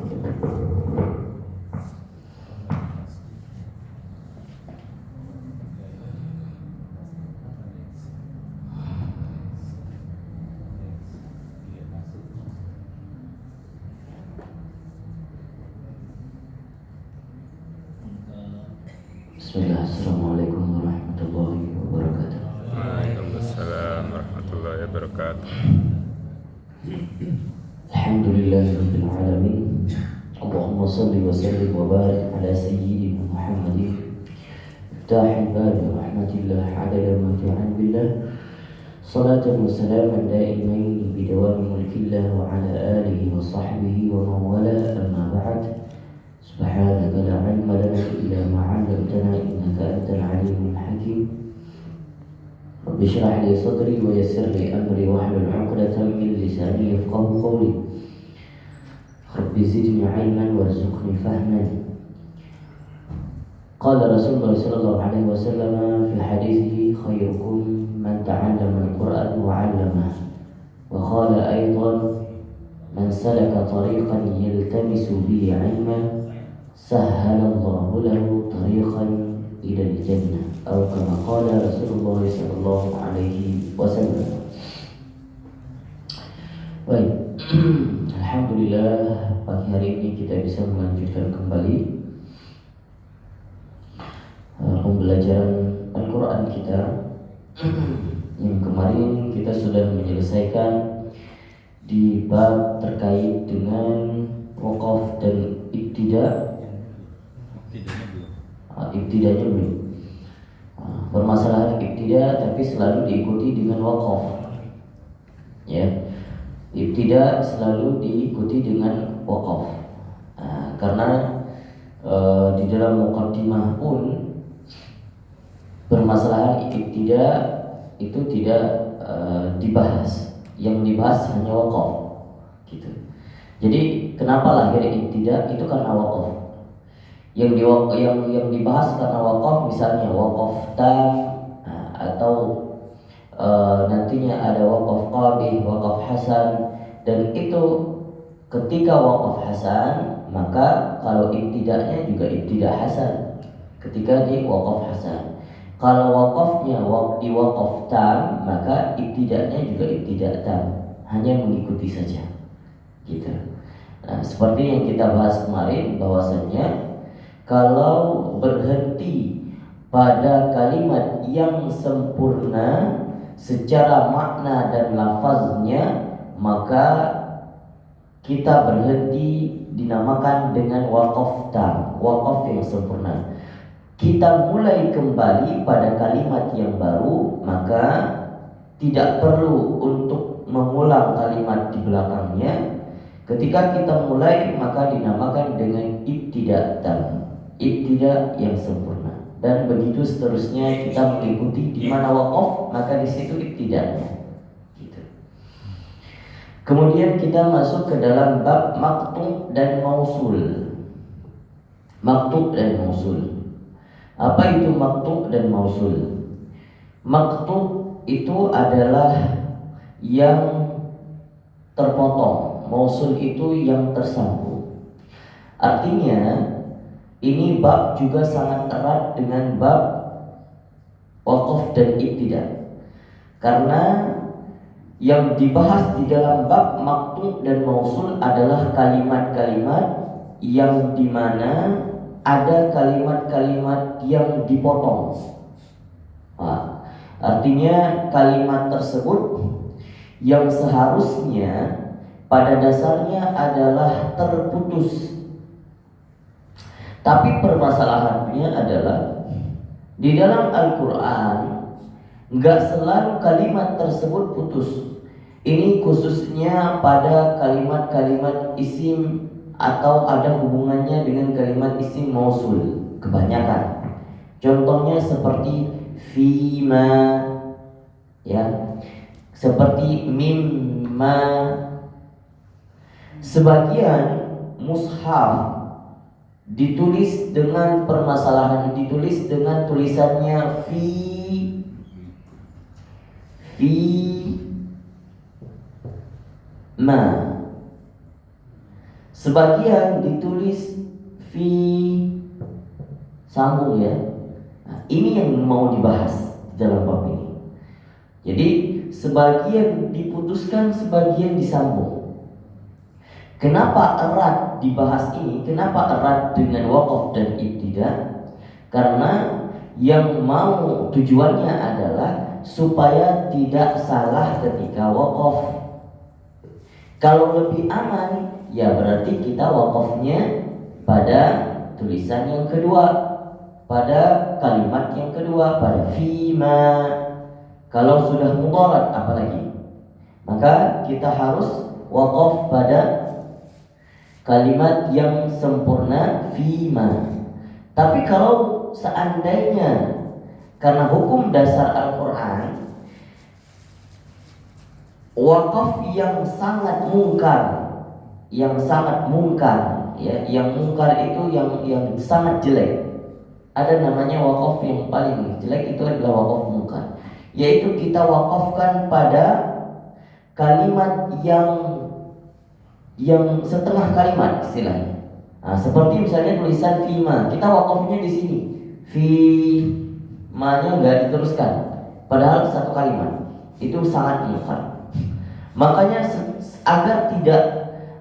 Bismillah, Assalamualaikum warahmatullahi wabarakatuh. Waalaikumsalam warahmatullahi wabarakatuh. Alhamdulillahirabbil alamin. Allahumma shalli wa sallim wa barik ala sayyidina Muhammadin iftahil bab rahmatillah adada ma fi ilmillah. Salatan wa salaman daimain bidawami mulkillah wa ala alihi wa sahbihi wa man wala, amma ba'd. Subhanaka la ilma lana illa ma 'allamtana innaka antal alimul hakim. Rabbi shrah li sadri wa yassir li amri wahlul 'uqdatam min lisani yafqahu qawli. Rabbi zidni 'ilman warzuqni fahman. Qala Rasulullah sallallahu alaihi wasallam fi hadithihi khairukum man ta'allama al-Qur'an wa 'allamahu. Wa qala aidan man salaka tariqan yaltamisu bihi 'ilman sahhalallahu lahu tariqan ila al-jannah, atau kama qala Rasulullah sallallahu alaihi wasallam. Baik, alhamdulillah pagi hari ini kita bisa melanjutkan kembali pembelajaran Al-Quran kita. Yang kemarin kita sudah menyelesaikan di bab terkait dengan waqaf dan ibtida. Ibtidanya belum. Permasalahan ibtida tapi selalu diikuti dengan waqaf. Ya. Ibtida selalu diikuti dengan waqaf. Karena di dalam muqaddimah pun permasalahan ibtida itu tidak dibahas. Yang dibahas hanya waqaf. Gitu. Jadi kenapa lahir ibtida itu karena waqaf. Yang dibahas karena waqaf, misalnya waqaf tam, atau nantinya ada waqaf qabih, waqaf hasan, dan itu ketika waqaf hasan maka kalau ibtidanya juga ibtida hasan ketika di waqaf hasan. Kalau waqafnya di waqaf tam maka ibtidanya juga ibtida tam, hanya mengikuti saja gitu. Nah, seperti yang kita bahas kemarin bahwasanya kalau berhenti pada kalimat yang sempurna secara makna dan lafaznya, maka kita berhenti dinamakan dengan waqaf tam, waqaf yang sempurna. Kita mulai kembali pada kalimat yang baru, maka tidak perlu untuk mengulang kalimat di belakangnya. Ketika kita mulai maka dinamakan dengan ibtida tam, ibtida yang sempurna, dan begitu seterusnya kita mengikuti di mana waqaf maka di situ ibtidanya. Gitu. Kemudian kita masuk ke dalam bab maktub dan mausul. Maktub dan mausul. Apa itu maktub dan mausul? Maktub itu adalah yang terpotong, mausul itu yang tersambung. Artinya ini bab juga sangat erat dengan bab waqaf dan ibtida. Karena yang dibahas di dalam bab maktub dan mausul adalah kalimat-kalimat yang dimana ada kalimat-kalimat yang dipotong. Artinya kalimat tersebut yang seharusnya pada dasarnya adalah terputus. Tapi permasalahannya adalah di dalam Al-Quran enggak selalu kalimat tersebut putus. Ini khususnya pada kalimat-kalimat isim atau ada hubungannya dengan kalimat isim mausul kebanyakan. Contohnya seperti fima, ya, seperti mimma. Sebagian mushaf ditulis dengan permasalahan, ditulis dengan tulisannya fi ma. sebagian ditulis fi, sambung ya. Nah, ini yang mau dibahas dalam bab ini. Jadi sebagian diputuskan, sebagian disambung. Kenapa erat dibahas ini? Kenapa erat dengan waqaf dan ibtidah? Karena yang mau tujuannya adalah supaya tidak salah ketika waqaf. Kalau lebih aman, ya berarti kita waqafnya pada tulisan yang kedua, pada kalimat yang kedua, pada fima. Kalau sudah mudharat apalagi, maka kita harus waqaf pada kalimat yang sempurna fima. Tapi kalau seandainya karena hukum dasar Al-Quran, waqaf yang sangat mungkar, ya, yang mungkar itu yang sangat jelek. Ada namanya waqaf yang paling jelek, itu adalah waqaf mungkar, yaitu kita waqafkan pada kalimat yang setengah kalimat istilahnya. Nah, seperti misalnya tulisan fima, kita waqafnya di sini, fima-nya nggak diteruskan, padahal satu kalimat, itu sangat mungkar. Makanya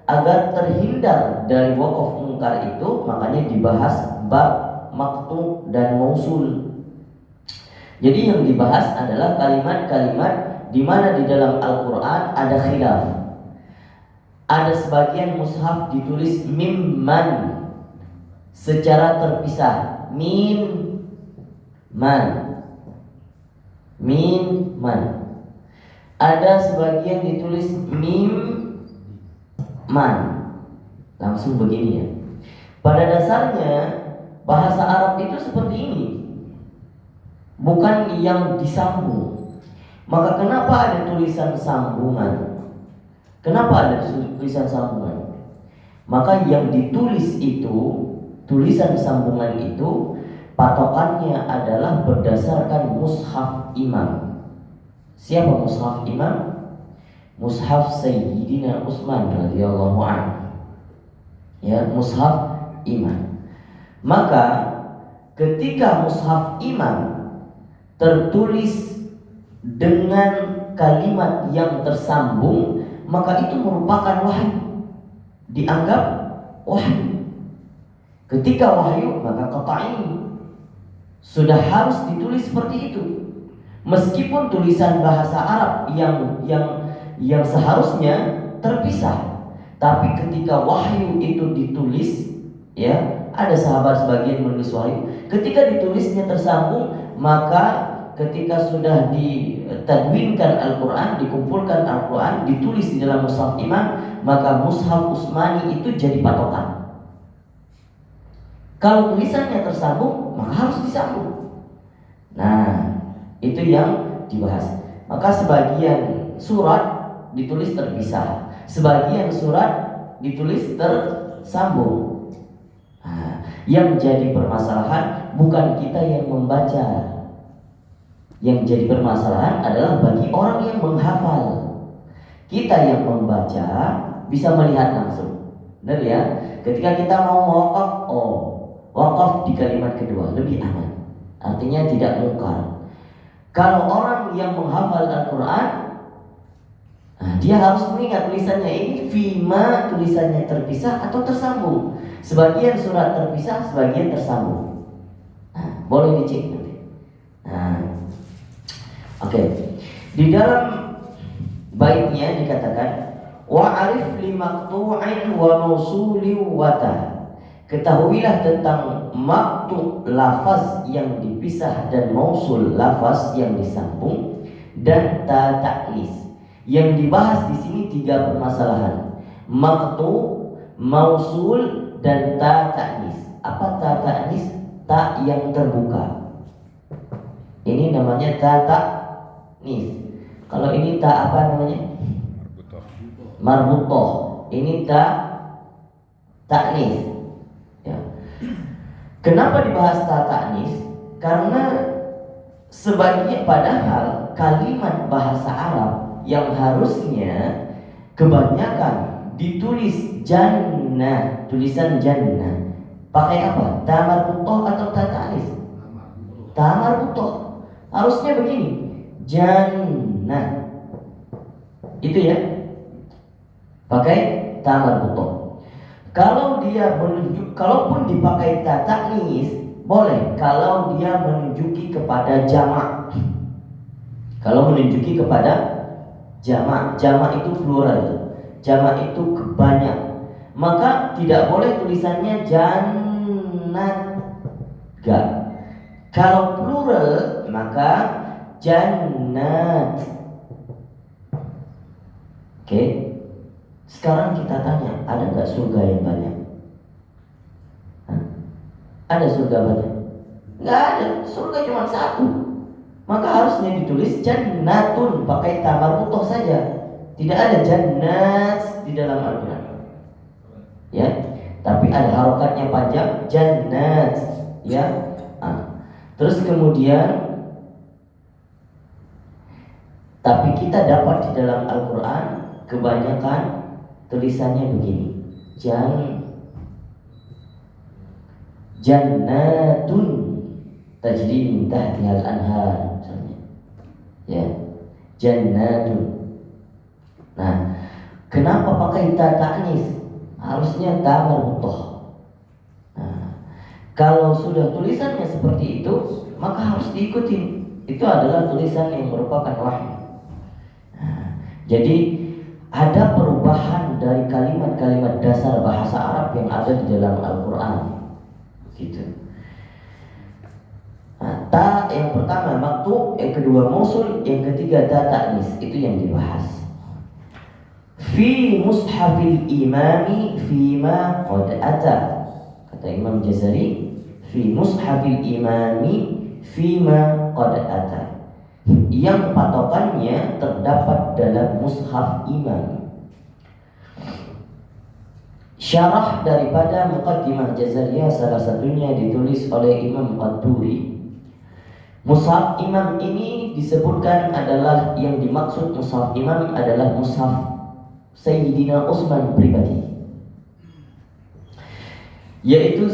agar terhindar dari waqaf mungkar itu, makanya dibahas bab maqtu dan mausul. Jadi yang dibahas adalah kalimat-kalimat di mana di dalam Al-Quran ada khilaf. Ada sebagian mushaf ditulis mimman secara terpisah, min man. Ada sebagian ditulis mim man, langsung begini ya. Pada dasarnya bahasa Arab itu seperti ini, bukan yang disambung. Maka kenapa ada tulisan sambungan? Kenapa ada tulisan sambungan? Maka yang ditulis itu, tulisan sambungan itu, patokannya adalah berdasarkan mushaf imam. Siapa mushaf imam? Mushaf Sayyidina Utsman radhiyallahu anhu. Ya, mushaf imam. Maka ketika mushaf imam tertulis dengan kalimat yang tersambung, maka itu merupakan wahyu, dianggap wahyu. Ketika wahyu, maka qat'i sudah harus ditulis seperti itu. Meskipun tulisan bahasa Arab yang seharusnya terpisah, tapi ketika wahyu itu ditulis, ya, ada sahabat sebagian menulis wahyu, ketika ditulisnya tersambung, maka ketika sudah ditadwinkan Al-Quran, dikumpulkan Al-Quran, ditulis di dalam mushaf imam, maka mushaf Utsmani itu jadi patokan. Kalau tulisannya tersambung, maka harus disambung. Nah, itu yang dibahas. Maka sebagian surat ditulis terpisah, sebagian surat ditulis tersambung. Nah, yang menjadi permasalahan bukan kita yang membaca. Yang jadi permasalahan adalah bagi orang yang menghafal. Kita yang membaca bisa melihat langsung. Benar ya? Ketika kita mau mewakaf, wakaf di kalimat kedua lebih aman. Artinya tidak mungkar. Kalau orang yang menghafal Al-Quran, dia harus mengingat tulisannya ini fima, tulisannya terpisah atau tersambung. Sebagian surat terpisah, sebagian tersambung. Boleh dicek nanti. Oke. Di dalam baitnya dikatakan wa'arif limaqtu'in wa mausuli wata. Ketahuilah tentang maqtu' lafaz yang dipisah dan mausul lafaz yang disambung dan ta ta'nis. Yang dibahas di sini 3 permasalahan: maqtu', mausul dan ta ta'nis. Apa ta ta'nis? Ta yang terbuka. Ini namanya ta ta'nis. Kalau ini ta apa namanya? Marbutoh. Ini ta ta'nis. Ya. Kenapa dibahas ta ta'nis? Karena sebagian, padahal kalimat bahasa Arab yang harusnya kebanyakan ditulis jannah, tulisan jannah. Pakai apa? Ta marbutoh atau ta ta'anis? Ta marbutoh. Harusnya begini, jannah. Itu ya. Pakai ta marbutoh. Kalau dia menunjuk, kalaupun dipakai ta ta'anis boleh kalau dia menunjuki kepada jamak. Kalau menunjuki kepada jamak, jamak itu plural, jamak itu banyak, maka tidak boleh tulisannya jannat. Gak. Kalau plural maka jannat. Oke. Sekarang kita tanya, ada nggak surga yang banyak? Ada surga banyak? Nggak ada, surga cuma satu. Maka harusnya ditulis jannatun pakai ta marbutoh saja. Tidak ada jannat di dalam Al-Quran. Ya, tapi ada harokatnya panjang, jannat. Ya. Terus kemudian, tapi kita dapat di dalam Al-Quran kebanyakan tulisannya begini, jannatun tajri min tahtihal anhar, misalnya. Ya, jannatun. Nah, kenapa pakai ta ta'nis? Harusnya ta marbutoh. Nah, kalau sudah tulisannya seperti itu, maka harus diikuti. Itu adalah tulisan yang merupakan wahyu. Nah, jadi ada perubahan dari kalimat-kalimat dasar bahasa Arab yang ada di dalam Al-Quran. Gitu. Nah, ta yang pertama maktub, yang kedua mausul, yang ketiga ta ta'nis. Itu yang dibahas. Fi mushafil imami fima qad ata. Kata Imam Jazari, fi mushafil imami fima qad ata. Yang patokannya terdapat dalam mushaf imam. Syarah daripada Muqaddimah Jazariyah salah satunya ditulis oleh Imam Qaduri. Mushaf imam ini disebutkan adalah, yang dimaksud mushaf imam adalah mushaf Sayyidina Utsman pribadi, yaitu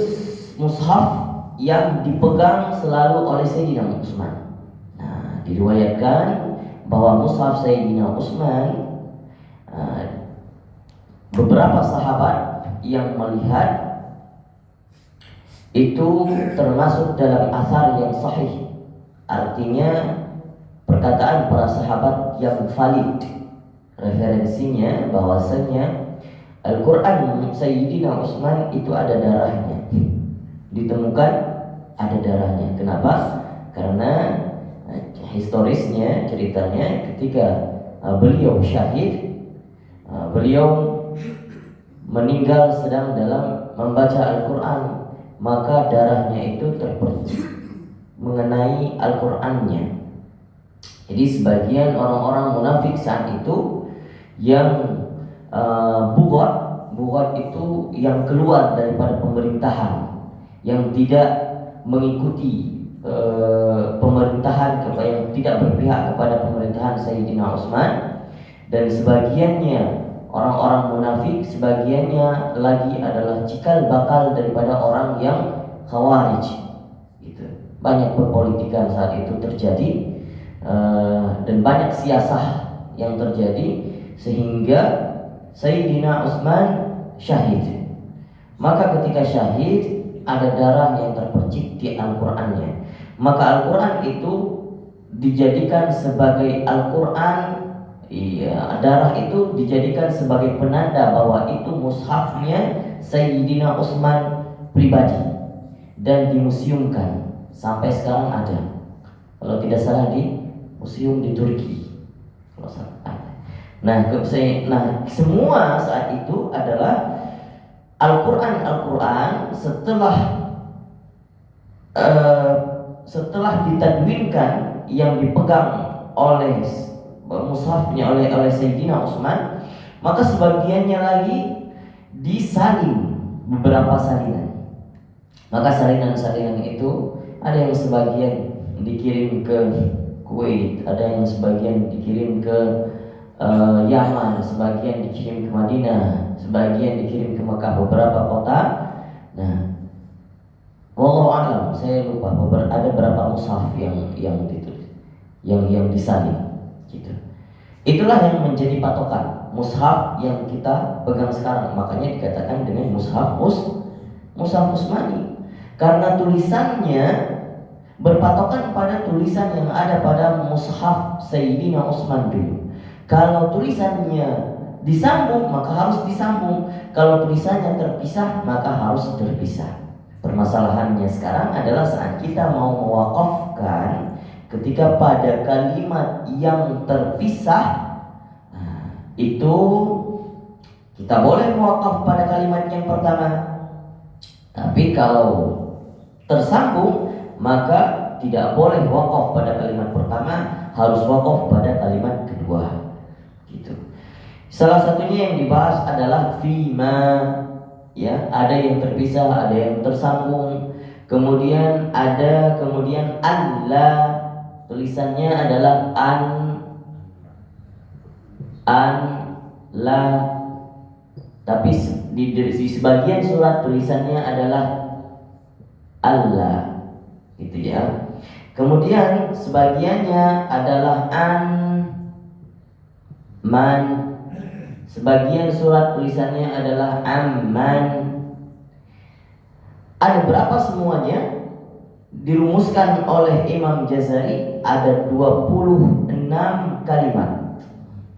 mushaf yang dipegang selalu oleh Sayyidina Utsman. Nah, diriwayatkan bahwa mushaf Sayyidina Utsman, beberapa sahabat yang melihat itu termasuk dalam asar yang sahih, artinya perkataan para sahabat yang valid. Referensinya bahwasanya Al-Quran Sayyidina Utsman itu ada darahnya, ditemukan ada darahnya. Kenapa? Karena historisnya, ceritanya ketika beliau syahid, beliau meninggal sedang dalam membaca Al-Quran, maka darahnya itu terpercik mengenai Al-Qurannya. Jadi sebagian orang-orang munafik saat itu yang bugot itu yang keluar daripada pemerintahan, yang tidak mengikuti pemerintahan, yang tidak berpihak kepada pemerintahan Sayyidina Utsman, dan sebagiannya orang-orang munafik, sebagiannya lagi adalah cikal bakal daripada orang yang khawarij. Gitu. Banyak perpolitikan saat itu terjadi, dan banyak siasah yang terjadi, sehingga Sayyidina Utsman syahid. Maka ketika syahid ada darah yang terpercik di Al-Qur'annya. Maka Al-Qur'an itu dijadikan sebagai Al-Qur'an, darah itu dijadikan sebagai penanda bahwa itu mushafnya Sayyidina Utsman pribadi, dan dimuseumkan. Sampai sekarang ada, kalau tidak salah di museum di Turki, kalau salah. Nah, semua saat itu adalah Al-Quran setelah ditadwinkan, yang dipegang oleh mushafnya oleh Sayyidina Utsman, maka sebagiannya lagi disalin, beberapa salinan. Maka salinan-salinan itu ada yang sebagian dikirim ke Kuwait, ada yang sebagian dikirim ke Yaman, sebagian dikirim ke Madinah, sebagian dikirim ke Mekah, beberapa kota. Nah, wallahu a'lam, saya lupa ada berapa mushaf yang ditulis, yang disalin, gitu. Itulah yang menjadi patokan mushaf yang kita pegang sekarang. Makanya dikatakan dengan mushaf Utsmani, karena tulisannya berpatokan pada tulisan yang ada pada mushaf Sayyidina Utsman dulu. Kalau tulisannya disambung maka harus disambung, kalau tulisannya terpisah maka harus terpisah. Permasalahannya sekarang adalah saat kita mau mewakafkan, ketika pada kalimat yang terpisah, itu kita boleh mewakaf pada kalimat yang pertama. Tapi kalau tersambung maka tidak boleh wakaf pada kalimat pertama, harus wakaf pada kalimat kedua. Gitu. Salah satunya yang dibahas adalah fima, ya, ada yang terpisah, ada yang tersambung. Kemudian alla, tulisannya adalah an la, tapi di sebagian surat tulisannya adalah Allah, gitu ya. Kemudian sebagiannya adalah man, sebagian surat tulisannya adalah amman. Ada berapa semuanya? Dirumuskan oleh Imam Jazari ada 26 kalimat.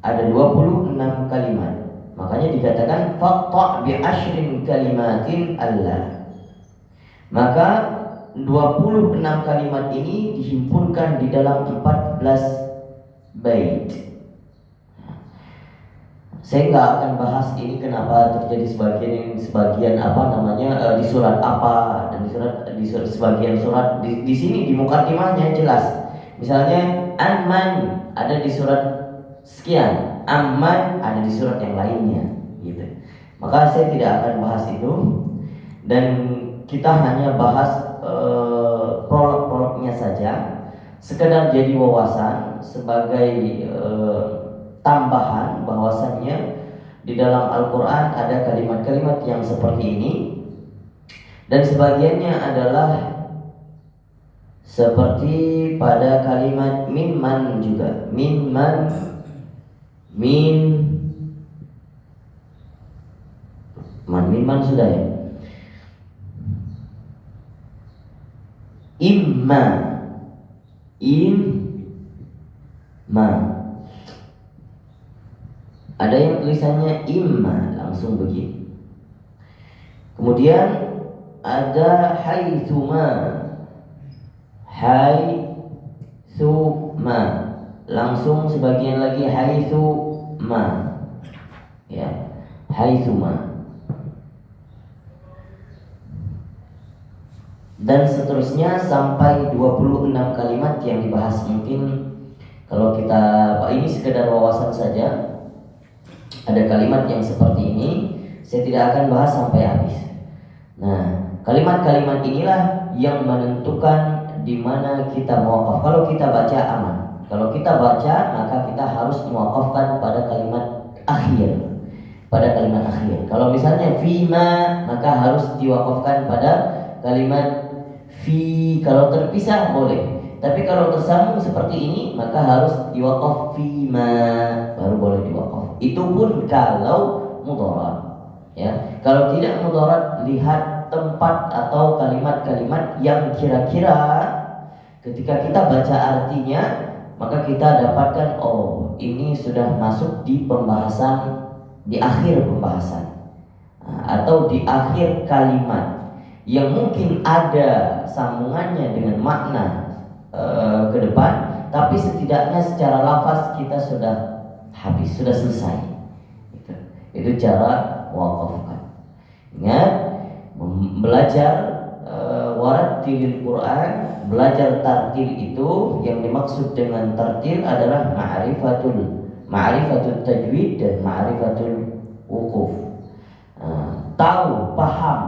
Ada 26 kalimat. Makanya dikatakan faqta' bi asyrin kalimatin Allah. Maka 26 kalimat ini dihimpunkan di dalam 14 bait. Saya nggak akan bahas ini kenapa terjadi sebagian di surat apa, dan di surat sebagian surat di sini di mukadimahnya jelas. Misalnya An-Man ada di surat sekian, Amman ada di surat yang lainnya, gitu. Maka saya tidak akan bahas itu, dan kita hanya bahas prolog-prolognya saja, sekedar jadi wawasan sebagai tambahan bahwasannya di dalam Al-Quran ada kalimat-kalimat yang seperti ini, dan sebagiannya adalah seperti pada kalimat mimman juga, mimman, mimman sudah ya, imma, ada yang tulisannya imma langsung begini. Kemudian ada haitsuma, langsung sebagian lagi haitsuma, ya, haitsuma, dan seterusnya sampai 26 kalimat yang dibahas. Mungkin kalau kita, ini sekedar wawasan saja. Ada kalimat yang seperti ini, saya tidak akan bahas sampai habis. Nah, kalimat-kalimat inilah yang menentukan di mana kita mewakaf. Kalau kita baca aman, kalau kita baca maka kita harus mewakafkan pada kalimat akhir. Kalau misalnya fima, maka harus diwakafkan pada kalimat fi. Kalau terpisah boleh, tapi kalau tersambung seperti ini maka harus diwakaf fima, baru boleh diwakaf. Itu pun kalau mudharat, ya. Kalau tidak mudharat, lihat tempat atau kalimat-kalimat yang kira-kira ketika kita baca artinya maka kita dapatkan, oh, ini sudah masuk di pembahasan, di akhir pembahasan, atau di akhir kalimat yang mungkin ada sambungannya dengan makna ke depan, tapi setidaknya secara lafaz kita sudah habis, sudah selesai. Itu cara wakafkan. Ingat, belajar warattilil Quran, belajar tartil itu, yang dimaksud dengan tartil adalah ma'rifatul tajwid dan ma'rifatul wuquf. Tahu, paham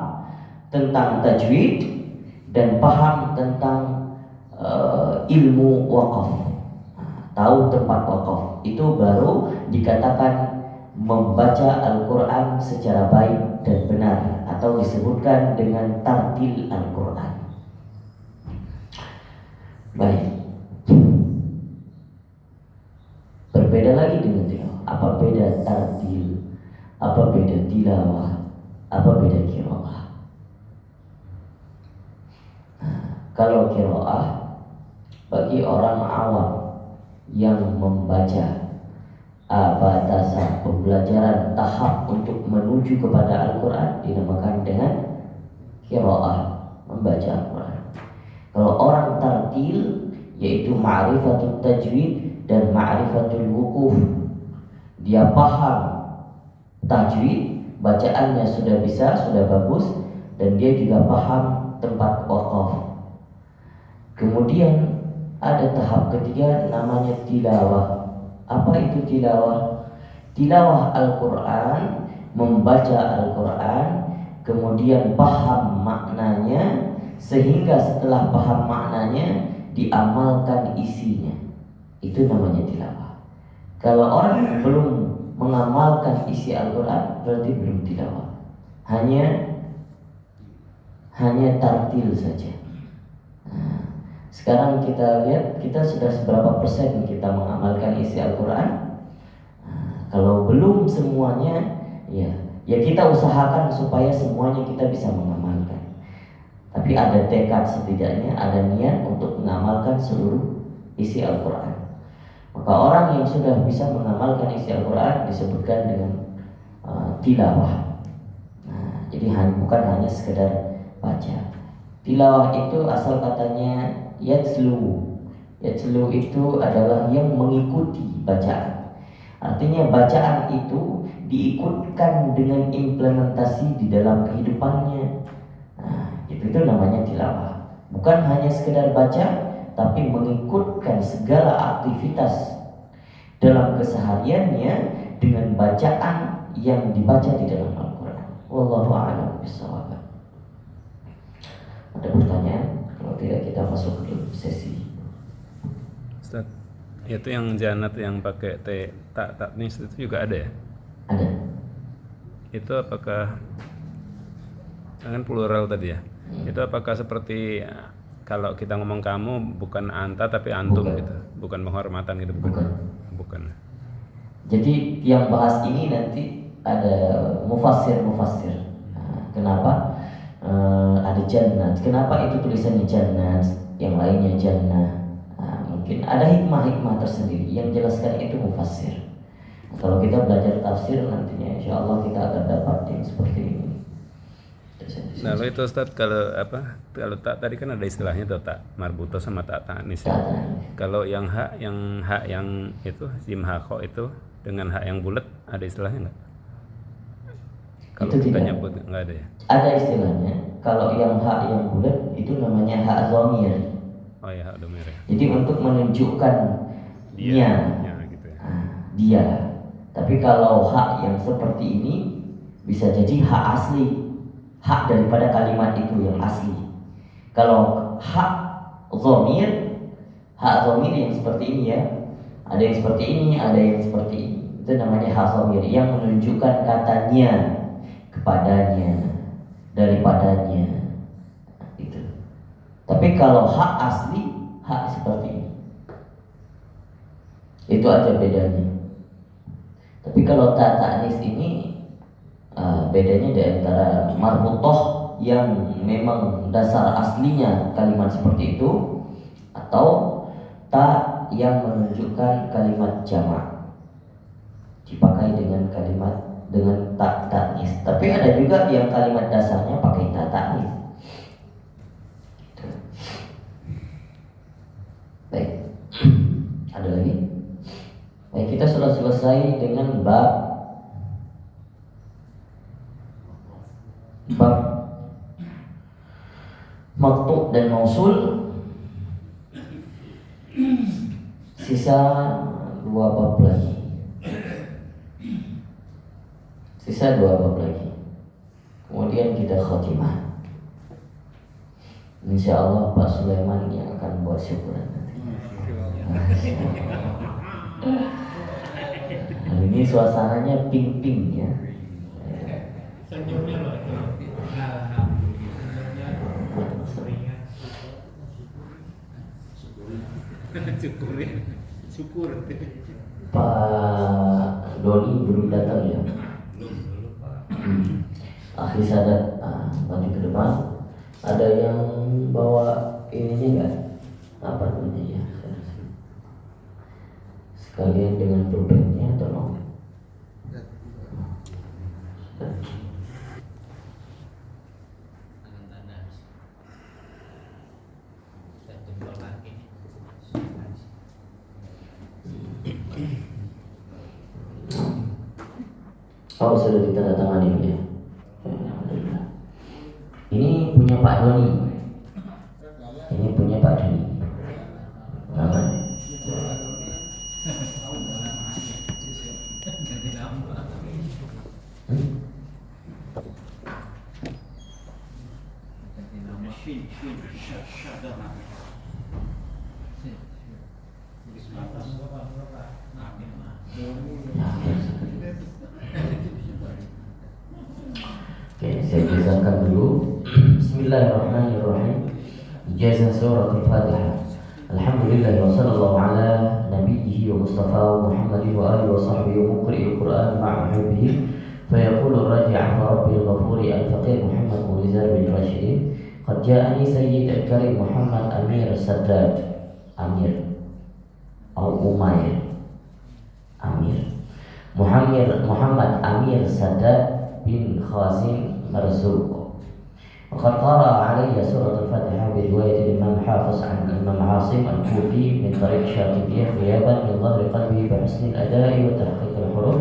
tentang tajwid dan paham tentang ilmu wakaf. tahu tempat wakaf, itu baru dikatakan membaca Al-Quran secara baik dan benar, atau disebutkan dengan tartil Al-Quran. Baik. Berbeda lagi dengan tilawah. Apa beda tartil? Apa beda tilawah? Apa beda qiraah? Kalau qiraah bagi orang awam yang membaca batasan pembelajaran tahap untuk menuju kepada Al-Quran dinamakan dengan qiraah, membaca Al-Quran. Kalau orang tartil, yaitu ma'rifatul tajwid dan ma'rifatul wukuf, dia paham tajwid, bacaannya sudah bisa, sudah bagus, dan dia juga paham tempat wakaf. Kemudian ada tahap ketiga namanya tilawah. Apa itu tilawah? Tilawah Al-Quran, membaca Al-Quran, kemudian paham maknanya, sehingga setelah paham maknanya diamalkan isinya. Itu namanya tilawah. Kalau orang belum mengamalkan isi Al-Quran, berarti belum tilawah. Hanya tartil saja. Sekarang kita lihat kita sudah seberapa persen kita mengamalkan isi Al-Quran. Kalau belum semuanya, ya kita usahakan supaya semuanya kita bisa mengamalkan. Tapi ada tekad, setidaknya ada niat untuk mengamalkan seluruh isi Al-Quran. Maka orang yang sudah bisa mengamalkan isi Al-Quran disebutkan dengan tilawah. Jadi bukan hanya sekedar baca. Tilawah itu asal katanya yatslu. Yatslu itu adalah yang mengikuti bacaan. Artinya bacaan itu diikutkan dengan implementasi di dalam kehidupannya. Itu namanya tilawah. Bukan hanya sekedar baca, tapi mengikutkan segala aktivitas dalam kesehariannya dengan bacaan yang dibaca di dalam Al-Quran. Wallahu a'lam bishawab. Ada pertanyaan? Kalau tidak kita masuk ke sesi. Ustaz, itu yang janat yang pakai tak nis itu juga ada ya? Ada. Itu apakah kan plural tadi ya? Itu apakah seperti kalau kita ngomong kamu bukan anta tapi antum Bukan. gitu, bukan penghormatan gitu, bukan. Jadi yang bahas ini nanti ada mufassir. Kenapa? Ada jannat. Kenapa itu tulisannya jannat? Yang lainnya jannah. Mungkin ada hikmah tersendiri. Yang jelaskan itu mufassir. Kalau kita belajar tafsir nantinya, insya Allah kita akan dapat yang seperti ini. Nah, lalu itu Ustaz, kalau tak tadi kan ada istilahnya tuh tak marbuto sama tak tanis. Kalau yang hak yang itu jim hakho itu dengan hak yang bulat ada istilahnya nggak? Kalau itu kita tidak nyebut nggak ada ya? Ada istilahnya. Kalau yang hak yang bulat itu namanya hak dhamir. Oh ya, hak dhamir ya. Jadi untuk menunjukkan dia, gitu ya. Dia. Tapi kalau hak yang seperti ini bisa jadi hak asli, hak daripada kalimat itu yang asli. Kalau hak dhamir yang seperti ini ya, ada yang seperti ini, ada yang seperti ini. Itu namanya hak dhamir yang menunjukkan katanya, kepadanya, daripadanya. Itu. Tapi kalau hak asli, hak seperti ini. Itu aja bedanya. Tapi kalau ta'nis ini bedanya di antara marbutoh yang memang dasar aslinya kalimat seperti itu, atau ta yang menunjukkan kalimat jamak dipakai dengan ta'nis. Tapi ada juga yang kalimat dasarnya pakai ta'nis. Baik. Ada lagi? Baik, kita sudah selesai dengan bab maqtu' dan mausul. Sisa 2 bab lagi. Kemudian kita khatimah. Insya Allah Pak Sulaiman yang akan buat syukuran nanti. Hari ini suasananya pink-pink ya. Senyumnya loh itu. Alhamdulillah. Seringan. Syukur. Pak Doni belum datang ya. Akhir sadat, maju ke depan. Ada yang bawa ininya enggak? Apa namanya ya? Sekalian dengan pulpennya tolong. Oh, sudah ditandatangani ya. Alhamdulillah. Ini punya Pak Doni. Ini punya Pak Doni. Aman. Oke, saya jelaskan dulu. Bismillahirrahmanirrahim. Ijazah surah Al-Fatihah. Alhamdulillah wa sallallahu ala nabiyyihi wa mustafa Muhammadin wa alihi wa sahbihi wa muqri'il Qur'an ma'a hubbihi fa yaqulu raji'a fa rabbil ghafuri al-faqir Muhammad Mulizar bin Rashidin qad ja'ani sayyid al-karim Muhammad Amir Saddad Amir atau Umair Amir Muhammad Amir Saddad bin Khazim Marzuq. وقد قرأ علي سورة الفاتحة برواية الإمام حافظ عن الإمام عاصم الكوفي من طريق شاطبية غيابا من ظهر قلبه بحسن الأداء وتحقيق الحروف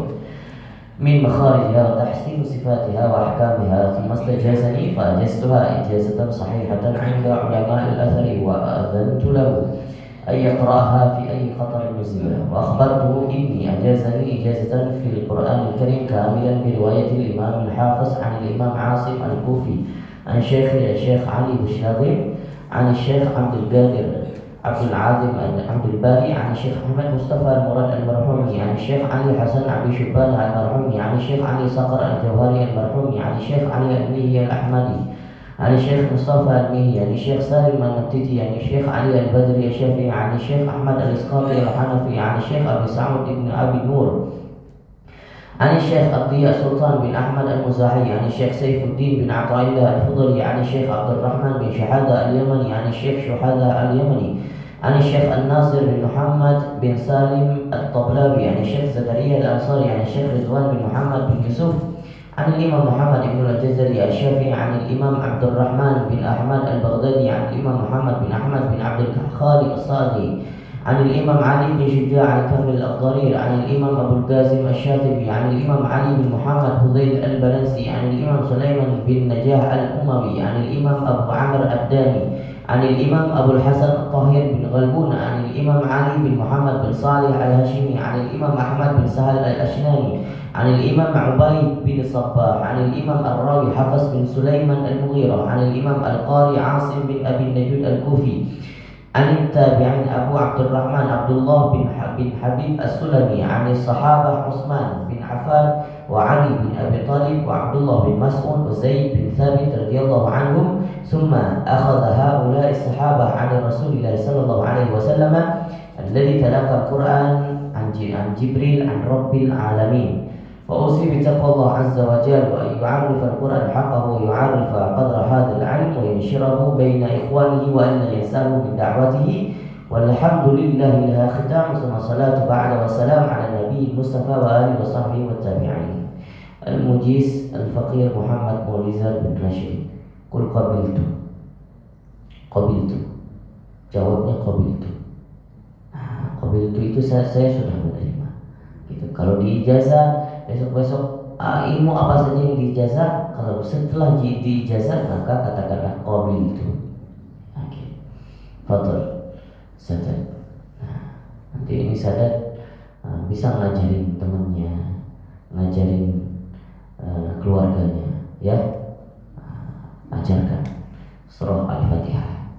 من مخارجها وتحسين صفاتها وأحكامها ثم استجازني فأجزتها إجازة صحيحة عند علماء الأثر وأذنت له أن يقرأها في أي خطر نزل وأخبرته إني أجازني إجازة في القرآن الكريم كاملا برواية الإمام الحافظ عن الإمام عاصم الكوفي عن شيخي الشيخ علي الشاذلي عن الشيخ عبد القادر عبد العاظم عبد الباري عن الشيخ أحمد مصطفى المراد المرحومي عن الشيخ علي حسن عبد شبان المرحومي عن الشيخ علي صقر الجوهري المرحومي عن الشيخ علي الميهي الأحمدي عن الشيخ مصطفى الميهي عن الشيخ سالم النبتتي عن الشيخ علي البدري الشافعي عن الشيخ أحمد الإسقاطي الحنفي عن الشيخ أبي سعود بن أبي نور عن الشيخ الضياء سلطان بن أحمد المزاحي عن الشيخ سيف الدين بن عطاء الله الفضلي عن الشيخ عبد الرحمن بن شحادة اليمني عن الشيخ شحادة اليمني عن الشيخ الناصر بن محمد بن سالم الطبلابي عن الشيخ زكريا الأنصاري عن الشيخ رضوان بن محمد بن يوسف عن الإمام محمد بن الجزري الشافعي عن الإمام عبد الرحمن بن أحمد البغدادي عن الإمام محمد بن أحمد بن عبد الخالق الصادي عن الإمام علي بن شجاع الكامل الضرير عن الإمام أبو القاسم الشاطبي عن الإمام علي بن محمد فضيل البلنسي عن الإمام سليمان بن نجاح الأموي عن الإمام أبو عمرو الداني عن الإمام أبو الحسن الطاهر بن غلبون عن الإمام علي بن محمد بن صالح الهاشمي عن الإمام أحمد بن سهل الأشناني عن الإمام عبيد بن صباح عن الإمام الراوي حفص بن سليمان المغيرة عن الإمام القاري عاصم بن أبي النجود الكوفي عن التابعين أبو عبد الرحمن عبد الله بن حبيب السلمي عن الصحابة عثمان بن عفان وعلي بن أبي طالب وعبد الله بن مسعود وزيد بن ثابت رضي الله عنهم ثم أخذ هؤلاء الصحابة عن رسول الله صلى الله عليه وسلم الذي تلقى القرآن عن جبريل عن رب العالمين فأوصي بتقوى الله عز وجل وأن يعرف القرآن حقه ويعرف قدر هذا العلم وينشره بين إخوانه وأن يسأله من دعوته والحمد لله لها ختام ثم الصلاة بعد والسلام على النبي المصطفى وآله وصحبه والتابعين المجيز الفقير محمد مولizar bin Rashid. Qul qabiltu jawabnya qabiltu. Qabiltu itu saya sudah menerima gitu. Kalau di ijazah besok-besok ilmu apa saja yang diijazah, kalau setelah diijazah maka katakanlah qabiltu. Oke. Fadhil. Sadat. Nanti ini Sadat bisa ngajarin temannya, ngajarin keluarganya, ya. Ajarkan surah Al-Fatihah,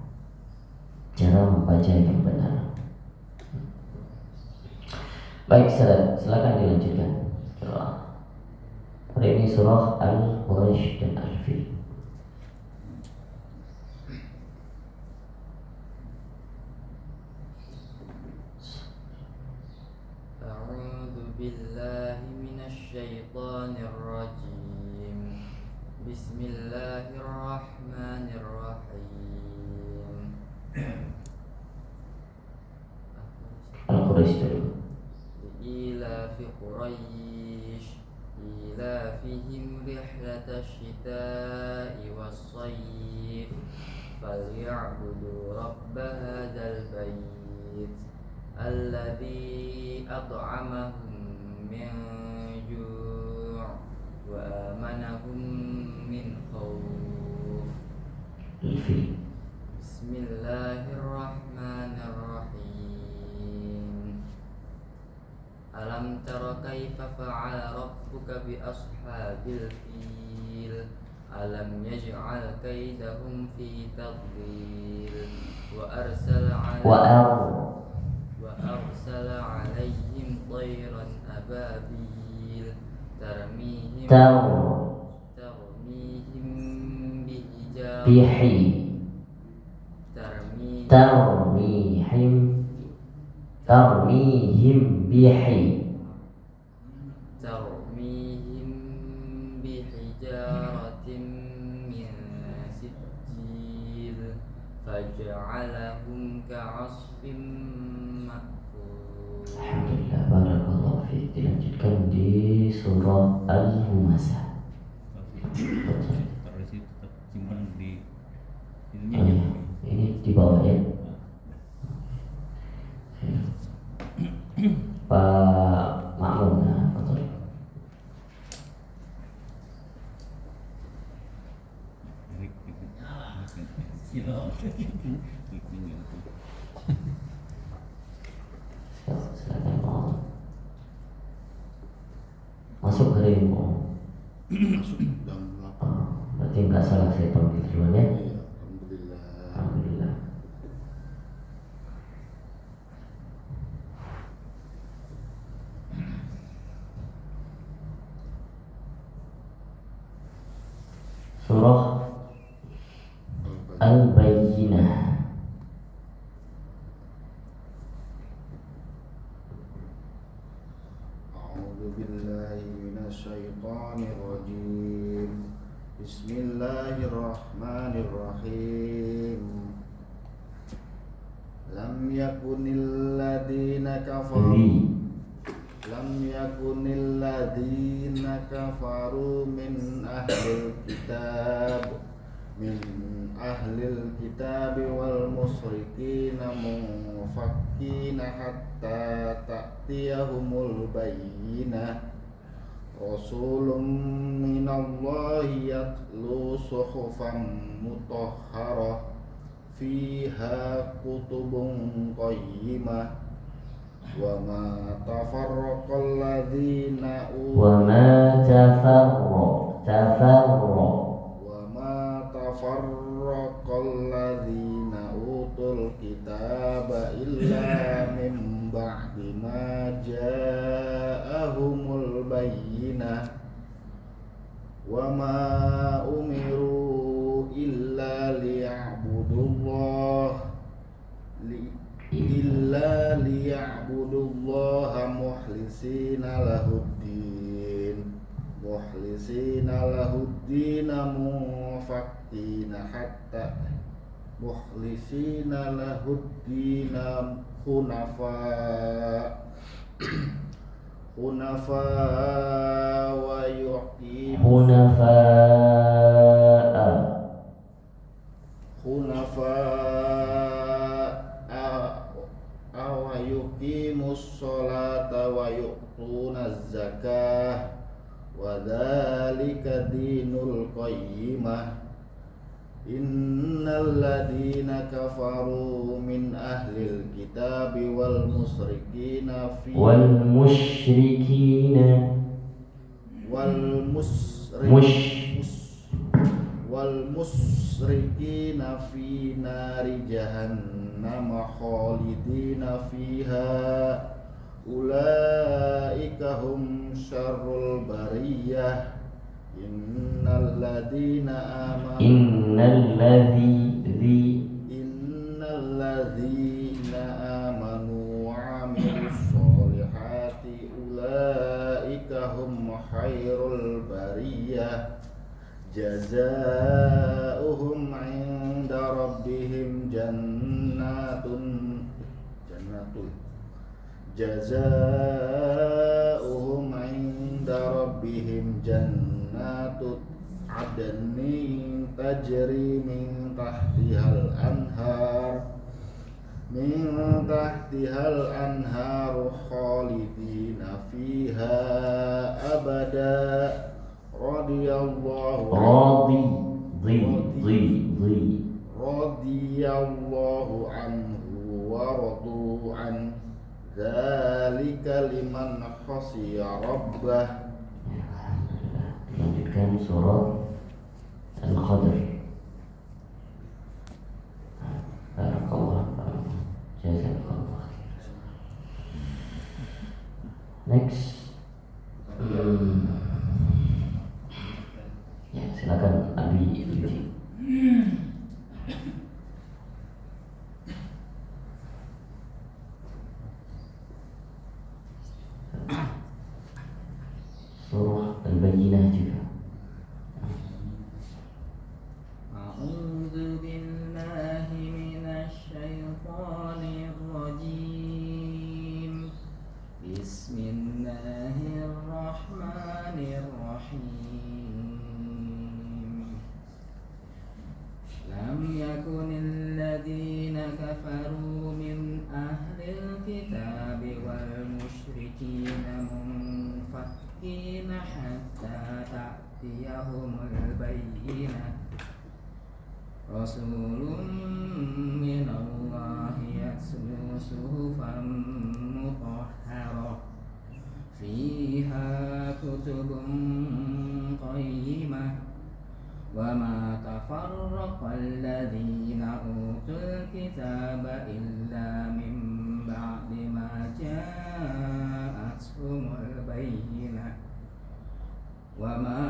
cara membaca yang benar. Baik, silakan dilanjutkan. Hari ini surah Al-Quraish dan Al-Fil. A'udzu billahi minasy syaithanir rajim. Bismillahirrahmanirrahim. Al-Quraish dulu. Ilafi Quraisy ilafihim rihlatash shita'i was-sayf falya'budu rabb hadzal bait alladzi at'amahum min ju' wa amanahum min khauf. Al-Fil. Bismillahirrahmanirrahim. Alam tara kaifa fa'ala rabbuka bi ashabil fil. Alam yaj'al kaidahum fi tadlil wa arsala 'alaihim tayran ababil tarmihim bihi tarmihim bihijaratin min sijil faj'alahum ka'asfin ma'kul. Alhamdulillah, barakallahu fiik. Dilanjutkan di surah Al-Humasah. Taruh situ, tetap simpan di Oh, iya. Ini di bawah ya. Pak Makmun, betul. Silakan mau masuk hari ini mau. Masuk jam 8. Berarti nggak salah saya panggil duluan ya. Iya, alhamdulillah. Alhamdulillah. Surah Al-Bayyinah. A'udzu billahi minasyaitonir rajim. Bismillahirrahmanirrahim. Lam yakunil ladina kafaru min ahlil kitab wal musyrikina munfakkina hatta ta'tiyahumul bayyinah. Rasulun minallahi yatlu suhufan mutahharah fiha kutubun qayyimah wa ma tafarraqal ladzina utul kitaba illa min ba'di ma ja'ahumul bayyinah wa ma umiru illa liya'budullaha mukhlisina lahuddin hunafa wa yuqimus sholata wa yu'tunaz zakah wa dzalika dinul qayyimah. Innal ladina kafaru min ahlil kitabi wal musyrikina fi nari jahannam khalidina fiha ulaika hum syarrul bariyah. Innal ladzina amanu innal ladzina amanu wa amilus solihati ulaika hum khairul bariyah. Jazaohum 'inda rabbihim jazaohum 'inda rabbihim jannatu adnin tajri min tahtihal anhar khalidina fiha abada radiyallahu anhu wa radu an dzalika liman khashiya rabbah. Lanjutkan surah Al-Qadr. Barakallah. Jazakallah. Next. Ya, silakan Abi Luti. Surah Al-Bayyinah juga. A'udzu billahi minasy syaithanir rajim. Bismillahirrahmanirrahim. Lam yakunil ladzina kafaru min ahlil kitabi wal musyrikina munfakkina hatta ta'tiyahumul bayyinah. Rasulun minallahi yatlu suhufan mutahharah fiha kutubun qayyimah wa ma tafarraqal ladzina utul kitaba illa min ba'di ma ja'atuhumul bayyinah wa ma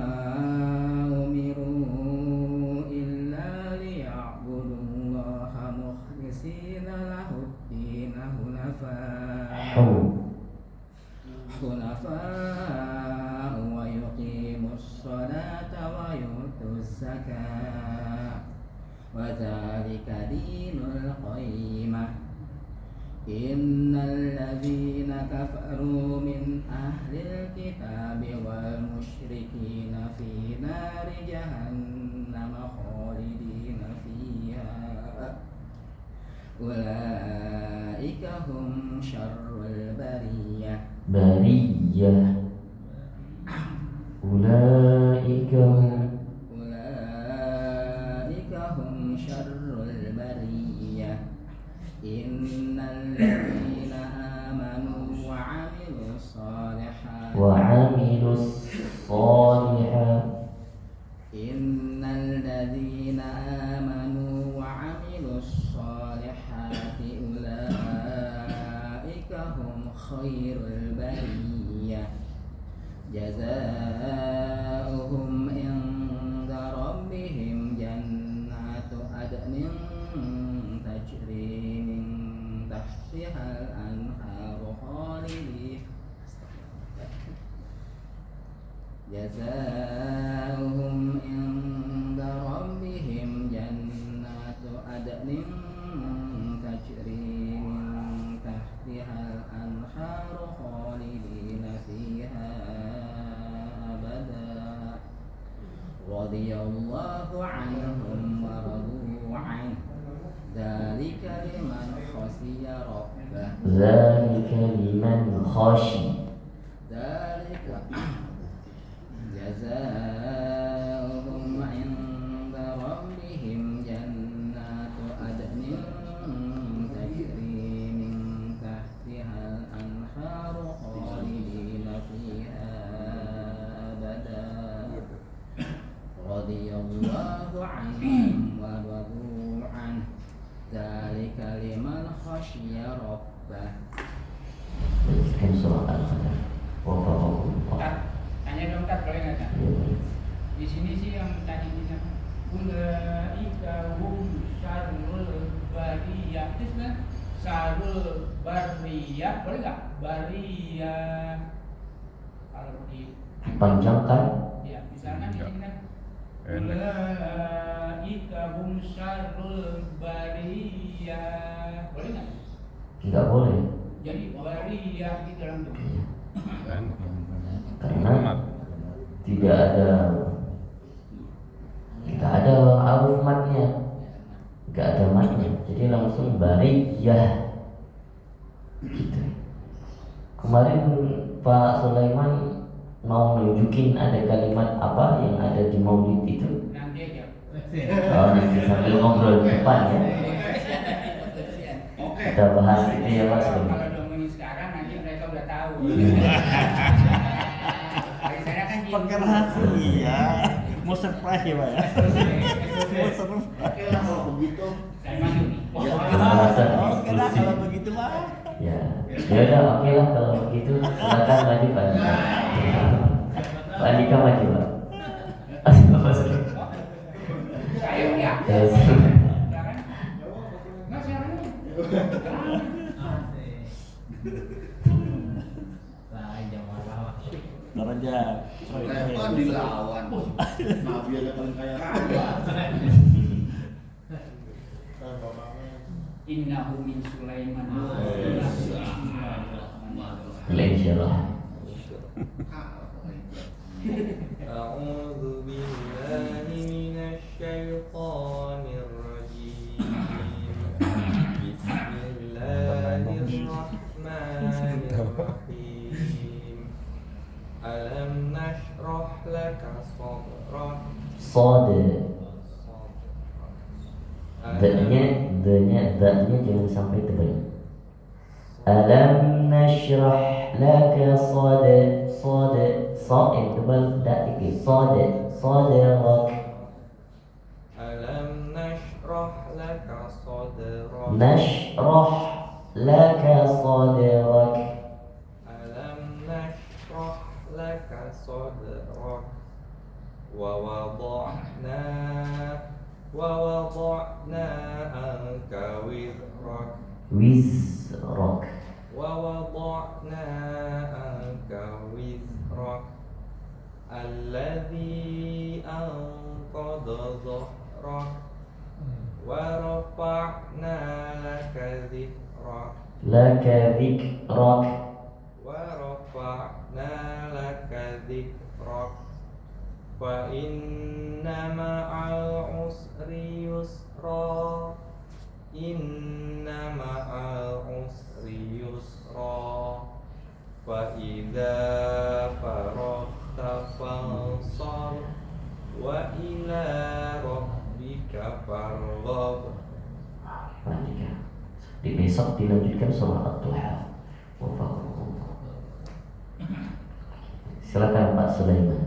umiru illa liya'budullaha mukhlishina lahud-din hunafa wa yuqimus salata wa yutuz zakata wa dzalika dinul qayyimah. Innal ladzina kafaru min ahlil kitabi wal musyrikina fi nari jahannam khalidina fiha ulaika hum syarrul bariyah. Ulaika hum syarrul bariyah. Innal ladzina amanu wa 'amilus solihati Innal ladzina amanu wa 'amilus solihati ulaika hum khairul bariyah. Jazaohum 'inda rabbihim jannatu adnin tajri min tahtihal anharu khalidin Jazaohum 'inda rabbihim jannatu adnin tajri min tahtihal anharu khalidina fiha abada radiyallahu anhum wa radu an dzalika liman khashiya rabbah. Jazaohum 'inda rabbihim jannatu adnin tajri min tahtihal anharu khalidina fiha abada radiyallahu anhum wa radu an dzalika liman khashiya rabbah. Lanjutkan surah Al-Qadar. Wafaqakumullah. Tanya dong Tat, boleh nggak Tat? Di sini sih yang tadi bisa ulaika hum syarrul bariyah. Itu kan syarrul bariyah, boleh nggak? Bariyah. Kalau Dipanjangkan. ya, misalkan di sini kan ulaika hum syarrul bariyah. Boleh nggak? Tidak boleh. Jadi bariyah di dalam tuh. Kan? Karena tidak ada aruf matnya, nggak ada matnya, jadi langsung bariyah gitu. Kemarin Pak Sulaiman mau nunjukin ada kalimat apa yang ada di Maulid itu. Nanti aja. Oh, nanti sambil ngobrol di depan ya. Kita bahas itu ya Pak Sulaiman. Kalau ngomongin sekarang nanti mereka udah tahu. Saya kan Pakai rahasia. Mau surprise ya Pak ya? Mau surprise. Oke lah kalau begitu. saya masuk nih. Oke lah kalau begitu Pak. Ya, ya udah oke lah kalau begitu. Silakan maju Pak Andika. Pak Andika maju Pak. Saya ya. Terus. Silakan. Nggak silakan. Naraja. Repot dilawan. Nabi aja paling kaya raya. Innahu min Sulaiman. Insyaallah. أعوذ بالله من الشيطان الرجيم بسم الله الرحمن الرحيم ألم نشرح لك صدرك D-nya jangan sampai tebal. Alam nashrah laka sad yang tebal tak tinggi sadrak. ألم نشرح لك صدرك Nashrah laka sadrak. ألم نشرح لك صدرك ووضعنا عنك وزرك Wizrak. ووضعنا عنك وزرك الذي أنقض ظهرك ورفعنا لك ذكرك Laka dhikrak. ورفعنا لك ذكرك فإن مع العسر يسرا إن مع العسر يسرا فإذا فرغت فانصب وإلى ربك فارغب. Di besok dilanjutkan surah At-Duha. Wafaqakumullah. Silakan Pak Sulaiman.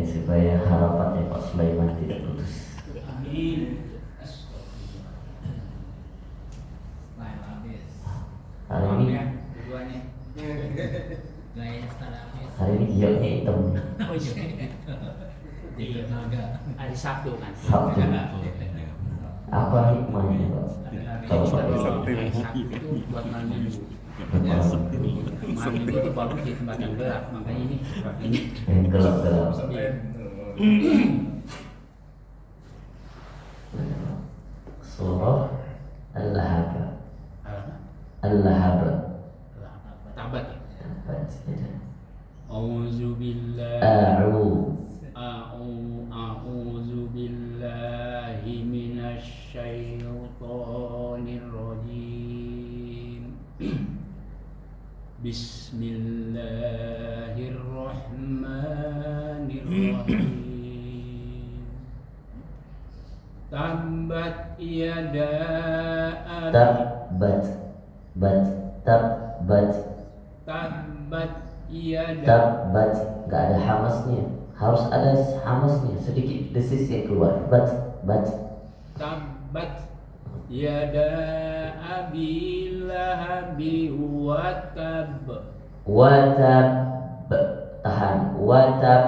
Supaya harapannya Pak Sulaiman tidak putus. Amin. Hari ini Keduanya. gioknya hitam. Iya, hari Sabtu kan. Sabtu. Apa hikmahnya Pak? Kalau Pak Hari Sabtu buat malam minggu. Malam minggu itu bagus di tempat yang gelap, makanya ini seperti ini. yang gelap-gelap. Surah Al-Lahab. Al-Lahab. Tabat ya. A'udzu A'udzu billahi minasy syaithanir rajim. Bismillahirrahmanirrahim. Tabbat yada Tabbat yada Tabbat, nggak ada hamasnya, harus ada hamasnya, sedikit desis yang keluar. Bat. Tabbat yada abi lahabi watab. Watab, tahan. Watab,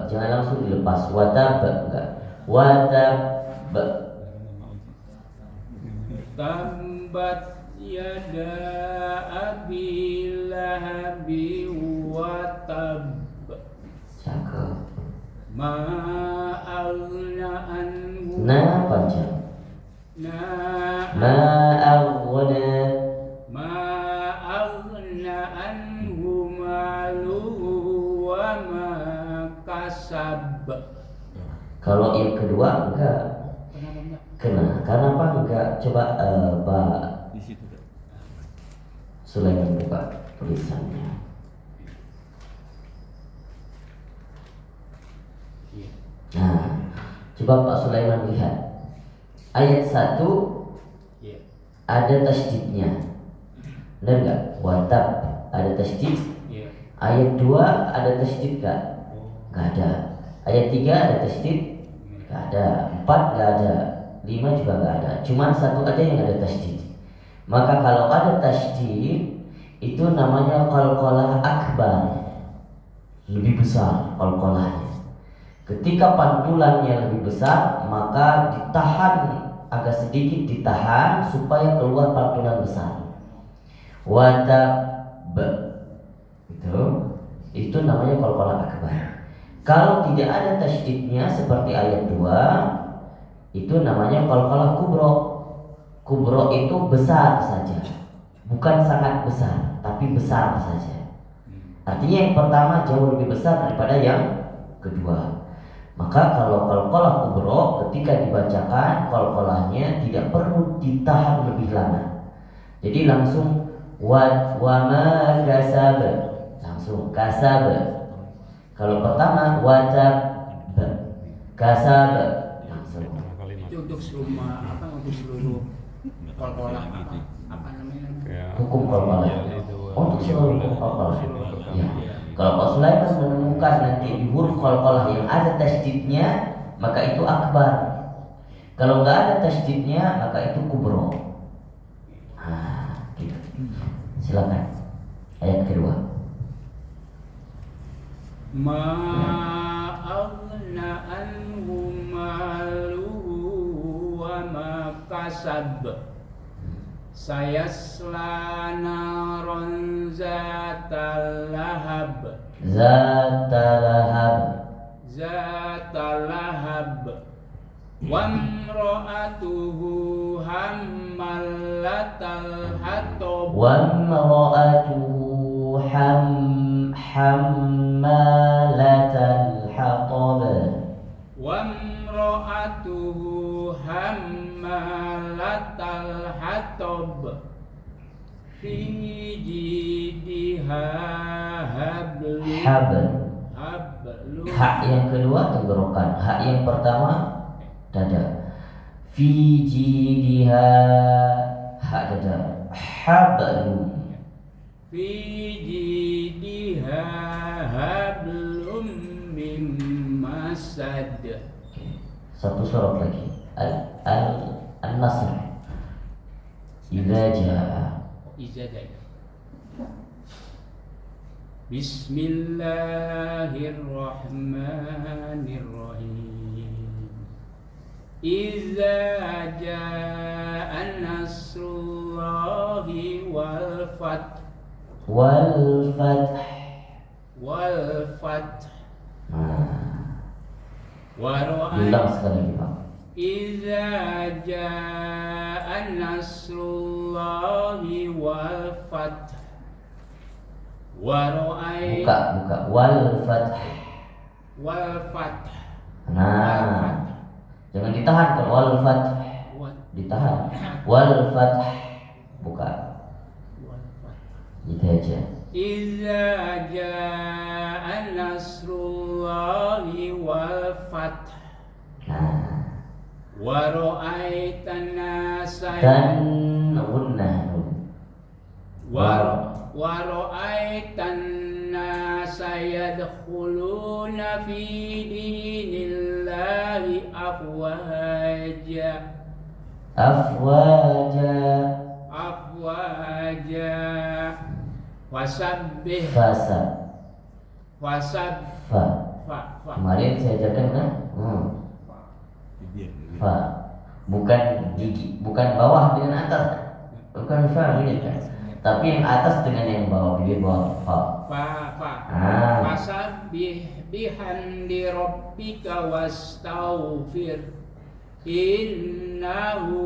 jangan langsung dilepas. Watab, enggak. Watab, Tambat yada abi lahabi watab. cakep. Ma aghna anhu Nah, panjang. Ma aghna ma aghna anhu maluhu wa ma kasab. Kalau yang kedua enggak Kenapa enggak? kena. Kenapa enggak? Coba Pak Di situ Kak. Sulaiman buka tulisannya. Nah, coba Pak Sulaiman lihat ayat 1 Iya. ada tasydidnya. Benar enggak? Watab ada tasydid. Iya. Ayat 2 ada tasydid enggak? Enggak ada. Ayat 3 ada tasydid? Enggak ada. 4 enggak ada. 5 juga enggak ada. Cuman 1 aja yang ada tasydid. Maka kalau ada tasydid itu namanya qalqalah akbar. Lebih besar qalqalahnya. Ketika pantulannya lebih besar, maka ditahan agak sedikit ditahan supaya keluar pantulan besar. Watab itu namanya qalqalah akbar. Kalau tidak ada tasydidnya seperti ayat 2, itu namanya qalqalah kubro. Kubro itu besar saja, bukan sangat besar, tapi besar saja. Artinya yang pertama jauh lebih besar daripada yang kedua. Maka kalau qalqalah kubro ketika dibacakan qalqalahnya tidak perlu ditahan lebih lama. Jadi langsung wa ma kasab, langsung kasab. Kalau pertama watab kasab langsung. Itu untuk semua untuk seluruh qalqalah apa namanya? Hukum qalqalah. Untuk seluruh hukum qalqalah. Ya. Kalau Pak Sulaiman menemukan nanti di huruf qalqalah yang ada tasydidnya, maka itu akbar. Kalau nggak ada tasydidnya, maka itu kubro. Gitu. Silakan. Ayat kedua. Ma aghna anhu maluhu wa ma kasab. Sayasla naron zatal lahab. Zatal lahab. Wamra'atuhu hammalatal hatab. Wamra'atuhu hammalatal hatab. Wamra'atuhu hammalatal hatab. Fi jidiha hablum. Hak yang kedua tenggorokan, hak yang pertama dada. Fi jidiha hak dada. Hablum. Fi jidiha hablum min masad. Satu surat lagi. An-Nasr. Idza jaa. Izadah. Bismillahirrahmanirrahim. Iza jaa nasrullahi wal fath. Wal fath. Wal fath. Bilang sekali lagi Pak. Iza jaa nasrullahi wal fath. Buka. Wal fath. Wal fath. Nah, jangan ditahan kalau wal fath. Ditahan. Wal fath. Buka. Gitu aja. Iza jaa nasrullahi wal fath. Nah, Wa ra'aitan nasa gunnah. wa ra'aitan nasa yadkhuluna fi dinillahi afwaja. Afwaja. afwaja wasabbih Fasa. wasab Fa. fa Kemarin saya ajarkan kan? Fa. Bukan gigi, bukan bawah dengan atas. Bukan fa ini kan. Tapi yang atas dengan yang bawah, bibir bawah fa. fa Ah. wasabbih bihamdi rabbika wastaghfir innahu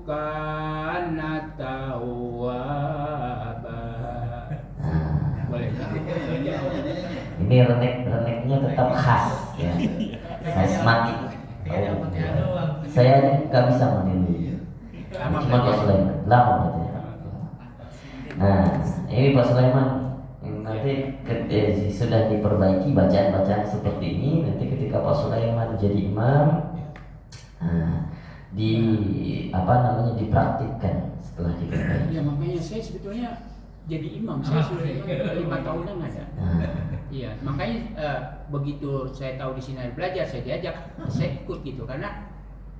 kana tawwaba. Boleh. Ini renek-reneknya tetap khas ya. Karismatik. Saya nggak bisa meniru. Cuma Pak Sulaiman lama belajar. Nah, ini Pak Sulaiman nanti sudah diperbaiki bacaan-bacaan seperti ini. Nanti ketika Pak Sulaiman jadi imam, di apa namanya dipraktikkan setelah diperbaiki. Ya makanya saya sebetulnya jadi imam, saya sudah 5 tahunan ada. Iya, makanya begitu saya tahu di sini ada belajar, saya diajak, saya ikut gitu karena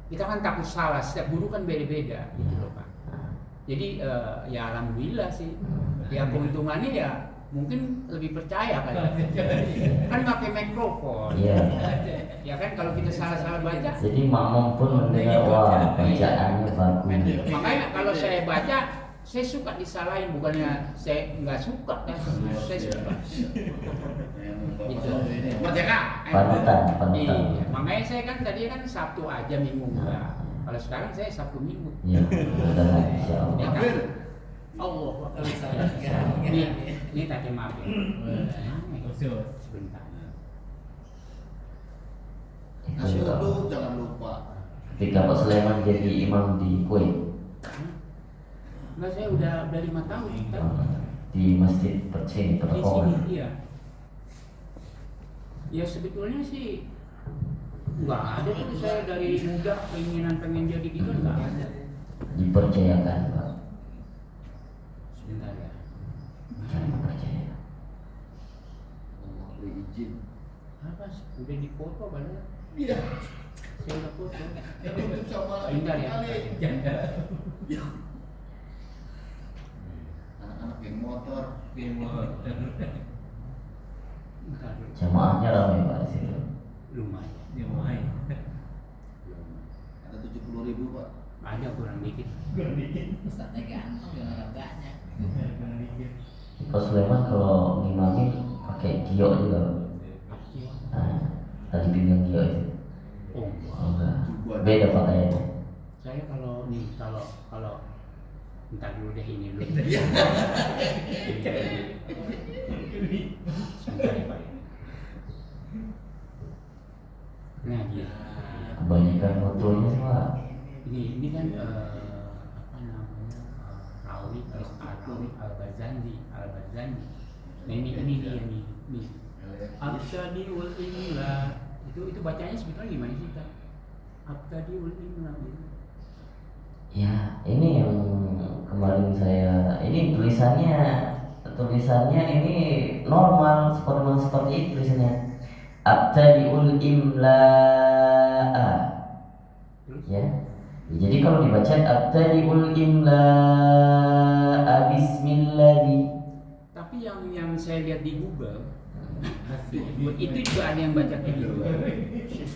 kita kan takut salah, setiap guru kan beda-beda gitu loh Pak. Jadi ya alhamdulillah sih, ya keuntungannya ya mungkin lebih percaya kan pakai mikrofon. Iya. Ya kan kalau kita salah-salah baca. Jadi makmum pun mendengar wah bacaannya bagus. Makanya kalau saya baca, saya suka disalahin, bukannya saya nggak suka kan, saya suka. Gitu. Panutan. Iya, makanya saya kan tadi kan Sabtu aja Minggu enggak. Kalau sekarang saya Sabtu Minggu. Iya, mudah-mudahan insyaallah. Ya kan? Allah ini tadi maaf ya. Sebentar. Kasih dulu jangan lupa. Ketika Pak Sulaiman jadi imam di Kuwait, Enggak, saya udah 5 tahun kan? di masjid sini Di sini, Pertokohan. iya. Ya sebetulnya sih nggak ada tuh saya dari muda keinginan pengen jadi gitu nggak ada. Dipercayakan Pak. Sebentar ya. Jangan percaya. Allah beri izin. Apa sih? Udah dipoto padahal. Iya. Saya udah foto. Itu sama Sebentar ya. Iya. Anak-anak geng motor. Bentar dulu. Jamaahnya ramai Pak di situ. Lumayan. Ada 70.000 Pak. Ada kurang dikit. Ustadznya ganteng dengan harganya. Pak Sulaiman kalau ngimamin pakai giok juga. Nah, tadi bimbing giok itu. Oh, Oh, enggak. Beda pakaiannya. saya kalau bentar dulu deh ini dulu. Sebentar ya Pak. Nah, gitu. Kebanyakan fotonya sih Pak. Ini kan apa namanya Rawi Al-Barzanji. Nah ini dia nih. Abtadiul Imla itu bacanya sebetulnya gimana sih Kak? Abtadiul Imla gitu. Ya, ini yang kemarin ini tulisannya ini normal seperti itu tulisannya. Abtadiul imla'a. Ya. Jadi kalau dibaca abtadiul imla'a bismillahi. Tapi yang saya lihat di Google itu juga ada yang baca kayak gitu.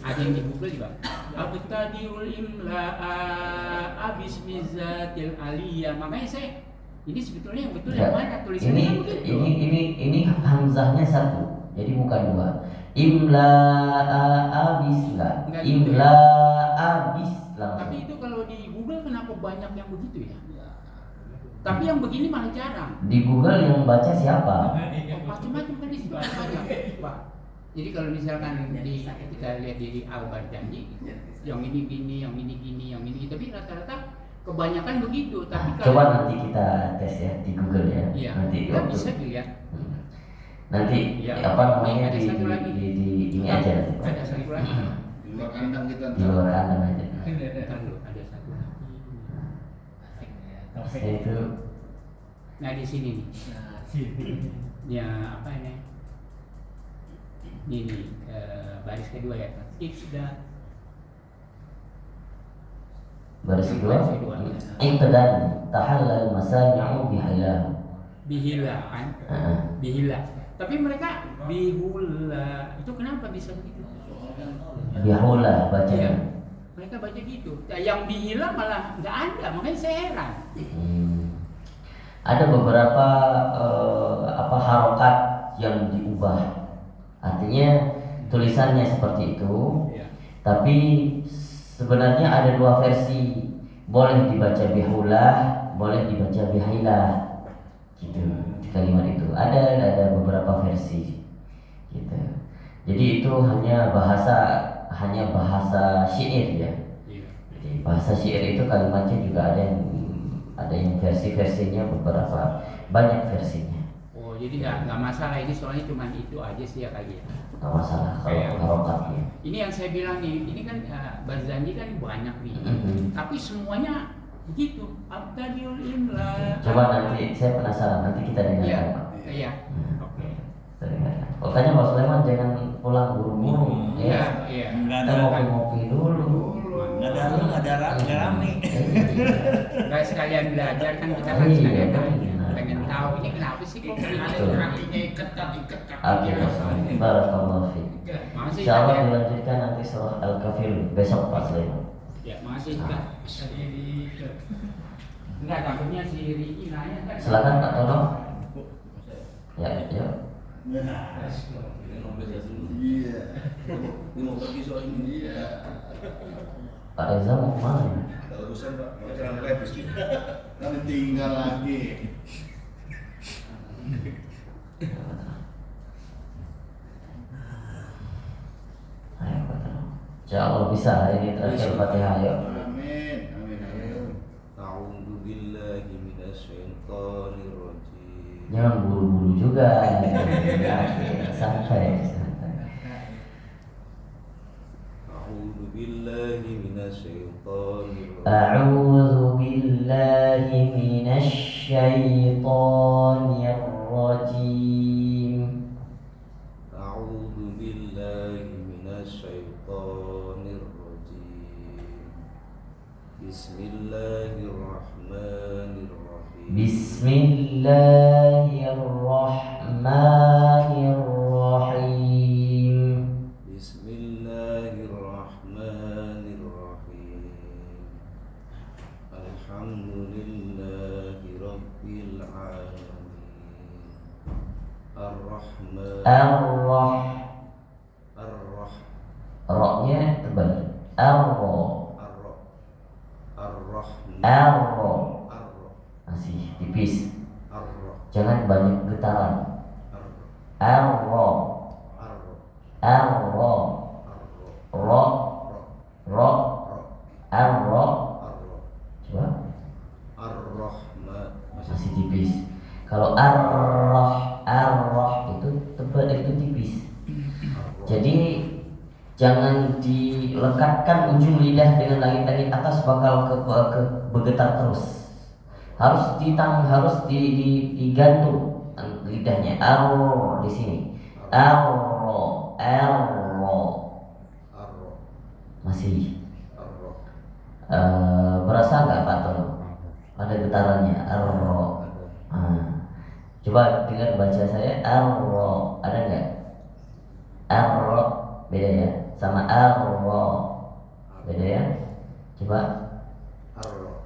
Ada yang di Google juga. Abtadiul imla'a bismillatil aliyah. Makanya saya ini sebetulnya yang betul yang mana tulisannya begitu. Ini hamzahnya satu. Jadi bukan dua. Imla'a bisla. Imla'a bisla. Tapi itu kalau di Google kenapa banyak yang begitu ya? Tapi yang begini malah jarang. Di Google yang baca siapa? Macam-macam kan di situ ada banyak, Pak. Jadi kalau misalkan kita lihat di Al-Barzanji, yang ini gini, yang ini gini, yang ini, tapi rata-rata kebanyakan begitu. Tapi kalau Coba nanti kita tes ya di Google ya. iya, Nanti nggak bisa dilihat. Nanti Ya, apa namanya ada satu lagi. di ini aja nanti, Pak. Ada satu lagi. Di luar kandang kita Di luar kandang aja. Bentar dulu, ada satu lagi. Saya itu Nah di sini nih. Ya apa ini? Ini baris kedua ya. Ibda Baris Yang kedua. baris kedua. Iqtadan tahallal masami'u bihilah. Bihila kan? Heeh. Bihila. Tapi mereka bihula. Itu kenapa bisa begitu? Bihula Iya. bacanya. Mereka baca gitu. Nah, yang bihila malah nggak ada, makanya saya heran. Ada beberapa harokat yang diubah. Artinya tulisannya seperti itu, Iya. tapi sebenarnya ada dua versi. Boleh dibaca bihulah, boleh dibaca bihilah. Gitu. Di kalimat itu ada beberapa versi. Gitu. Jadi itu hanya bahasa syair ya. Iya. Jadi bahasa syair itu kalimatnya juga ada yang versi-versinya beberapa, banyak versinya. Oh, jadi nggak masalah ini, soalnya cuma itu aja sih ya kali ya. Nggak masalah Kayak- kalau harokatnya. Ini yang saya bilang nih, ini kan Barzanji kan banyak nih, tapi semuanya begitu. Abtadiul imla. Coba nanti saya penasaran, nanti kita Iya, dengarkan Pak. iya. Oke. Kita dengarkan. Makanya Pak Sulaiman jangan pulang buru-buru. Iya, Ya. iya. Nggak Kita ada ngopi-ngopi dulu. nggak ada lu nggak ada rame. Nggak sekalian belajar kan, kita kan Iya, sekalian iya. pengen tahu ini kenapa sih kok Betul. kakinya ikat Oke, barakallahu fiik. Masih Insyaallah ada. dilanjutkan nanti surah Al-Kafirun besok Pak Sulaiman. Ya masih enggak. Enggak, takutnya si Riki nanya kan. Silakan Pak tolong. Ya, ya. Iya. Ini mau pergi soalnya. Iya. Pak Reza mau kemana? Kalau urusan Pak, mau jalan lepas. Nanti tinggal lagi. Ayo Pak tolong. Insyaallah bisa hari ini terakhir Fatihah ayo. Amin. Amin. Amin. A'udzu billahi minasyaitonir rajim. Jangan buru-buru juga. Ya, santai, santai. A'udzu billahi minasyaitonir rajim. A'udzu billahi minasyaitonir rajim. A'udzu billahi minasyaitonir rajim. Bismillahirrahmanirrahim. Bismillahirrahmanirrahim. Bismillahirrahmanirrahim. Alhamdulillahi rabbil alamin. Ar-Rahman Ar-Rah. Ar-Rah Ra-nya tebal. Ar-Ra. Ar-Rah Ar-Rahman Ar-Ra. Ar-Rah Masih tipis. Ar-Rah Jangan banyak getaran. Ar-Rah Ar-Ra. Ar-Rah Ar-Ra. Ra. Ra. Ar-Ra. Ar-Rah Coba. Ar-Rahman. Masih tipis. Kalau ar-rah itu tebal, itu tipis. Jadi jangan dilekatkan ujung lidah dengan langit-langit atas, bakal ke bergetar terus. Harus digantung lidahnya. Ar di sini. Ar-ra. Ar-Rah Masih Ar-Rah berasa nggak Pak Tono? Ada getarannya. Ar-ra. Coba dengar baca saya. Ar-ra. Ada nggak? Ar-ra beda ya, sama ar-ra beda ya. Coba Ar-Rah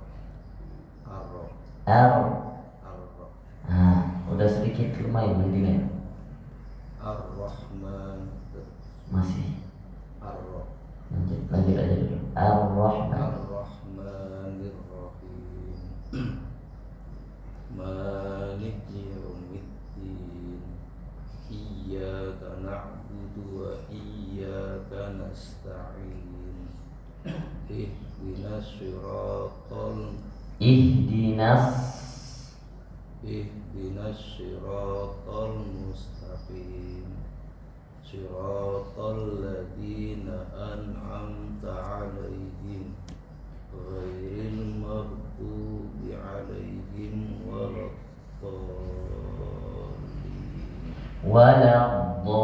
Ar-Rah ar. Ar-Rah Udah sedikit lumayan mendingan. Ar-Rahman Masih. Ar-Rah Lanjut aja dulu. Ar-Rahman. Ar-Rahmanir-Rahim. Maliki yaumiddin. Iyyaka na'budu wa iyyaka nasta'in. Ihdinas siratal mustaqim. Siratal ladzina an'amta 'alaihim ghairil maghdubi 'alaihim waladdallin. Waladdallin.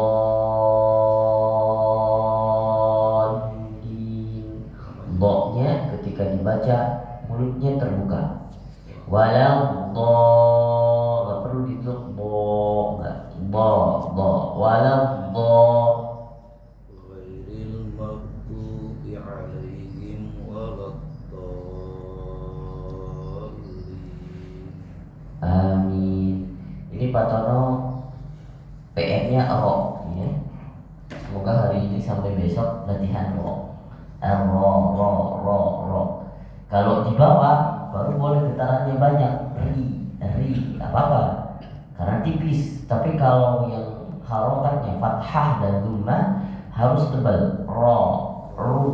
Do-nya ketika dibaca mulutnya terbuka. Walau do, nggak perlu ditutup bo, nggak do, walau do. ghairil maghdubi alaihim waladdallin. Amin. Ini Pak Tono PR-nya ro, ya. Semoga hari ini sampai besok latihan ro. Ro. Kalau di bawah baru boleh getarannya banyak, ri, apa-apa, karena tipis. Tapi kalau yang harokatnya fathah dan dhammah harus tebal, ro, ru,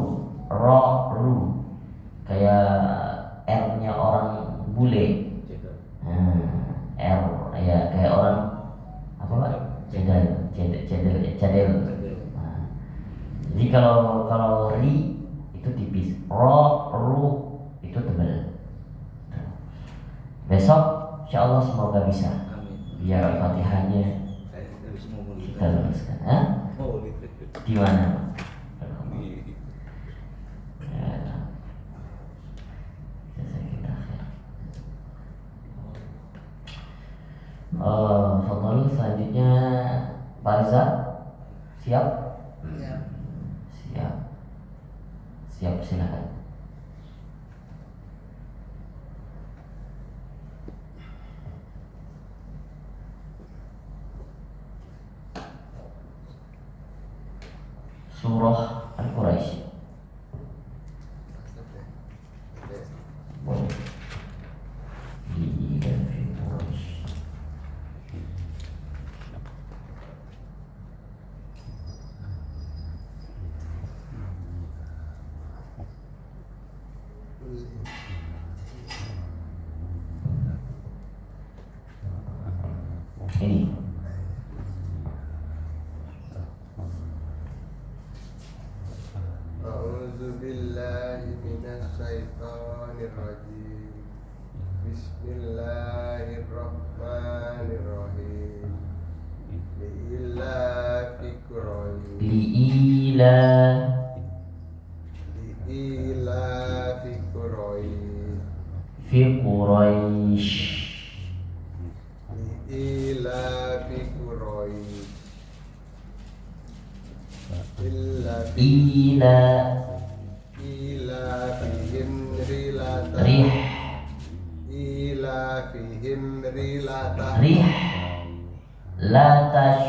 kayak R-nya orang bule. R ya kayak orang apa Pak? Cadel. Nah, jadi kalau ri itu tipis, ru itu tebal. Besok insya Allah semoga bisa. Amin. Biar Fatihahnya Saya tidak bisa ngomong gitu. kita luruskan. Hah? Oh, gitu. Gimana? Di- Ya. Jazakallah khair. Fadhal, selanjutnya Pak Reza. Siap? Siap, silakan. Surah Al-Quraisy. Boleh. Di Quraisy. Ini A'udzu billahi minasy syaithanir rajim. Bismillahirrahmanirrahim. Li'ilafi Quraish. Li'ilafi Quraish. fi Quraisy. Li'ilafi Quraish. Ila Ilafihim rilata. rih Ilafihim rilata. rih la tash.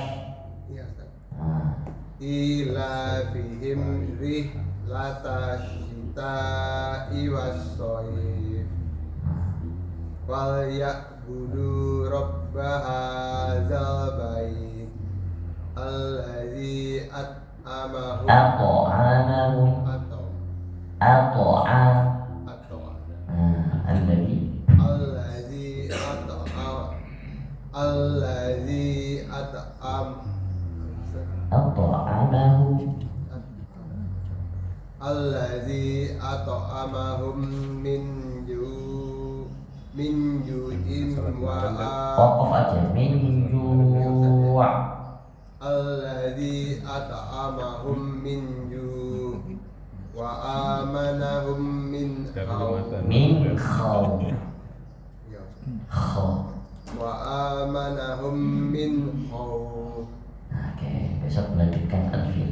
Iya, Ustaz. Ah, Ilafihim rihlata syita'i was-shayf. Wal ya'budu rabba hadzal bait allazi at'amahum at'amahum atau alladhi allazi at'amahum allazi at'amahum min ju'in wa Waqaf aja min ju' allazi at'amahum min ju' wa amanahum min khawf. min khaw Ya. khaw. Wa amanahum min khawf. Oke, besok melanjutkan Al-Fil.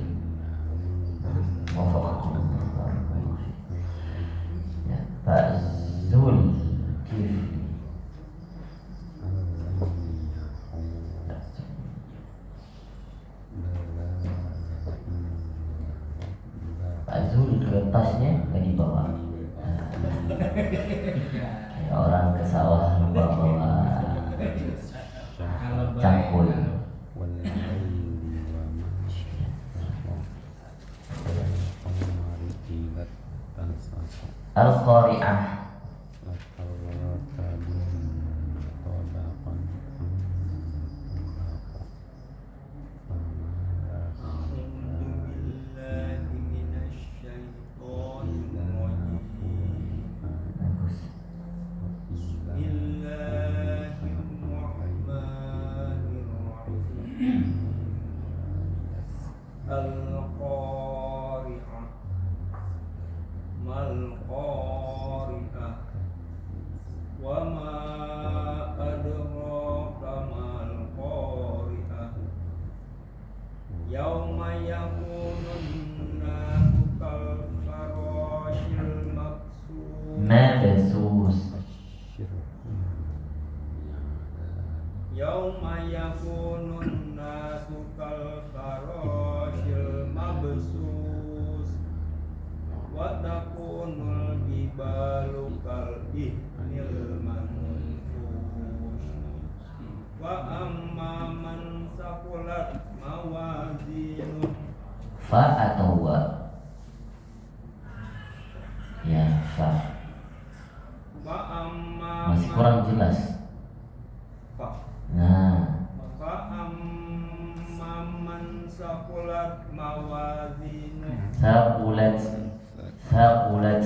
Ya, Pak Zul Kifli. Pak Zul kertasnya nggak dibawa. Kayak orang ke sawah lupa bawa cangkul. Al-Qari'ah. Bagus. Al-Qari'ah ma القارئة وما أدراك ما القارئة يوم يكون الناس كالفراش المبثوث يوم يكون الناس كالفراش المبثوث وتكون الجبال كالإهن المنفوش وأما من ثقلت موازينه Fa atau wa? Ya, fa. وأما Masih kurang jelas. Nah, فأما من ثقلت موازينه thaqulat thaqulat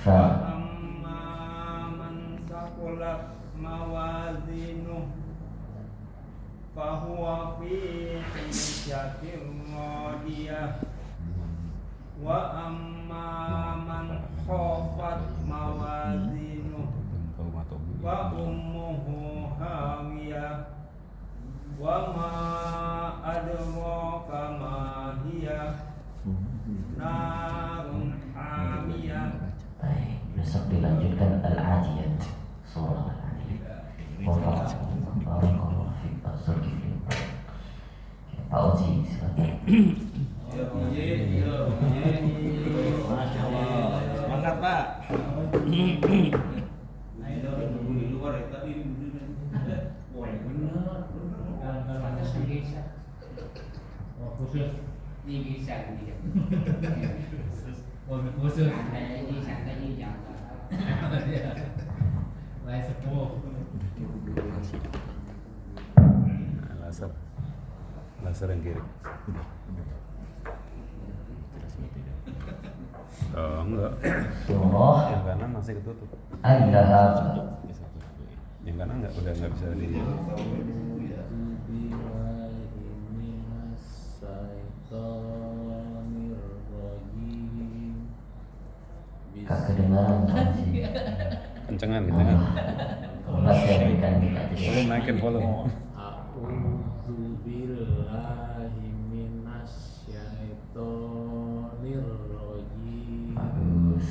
fa وأما من ثقلت موازينه فهو في عيشة راضية وأما من خافت موازينه فأمه هاوية وما أدراك ما هي نار حامية. baik, besok dilanjutkan Al-Adiyat, surah Al-Adiyat. Barakallahu fiik, Pak Zulkifli. Pak Oji, silakan. Masya Allah. Semangat Pak. Khusus ini bisa dia. Khusus. Santai ini jangan. Lain sepuh. Laser yang kiri. Oh enggak. Surah Yang kanan masih ketutup. Al-Lahab. Yang kanan udah nggak bisa di. Gak kedengaran Pak Oji. Kencengan gitu kan. Coba saya berikan kita aja. Volume naikin volume. Bagus.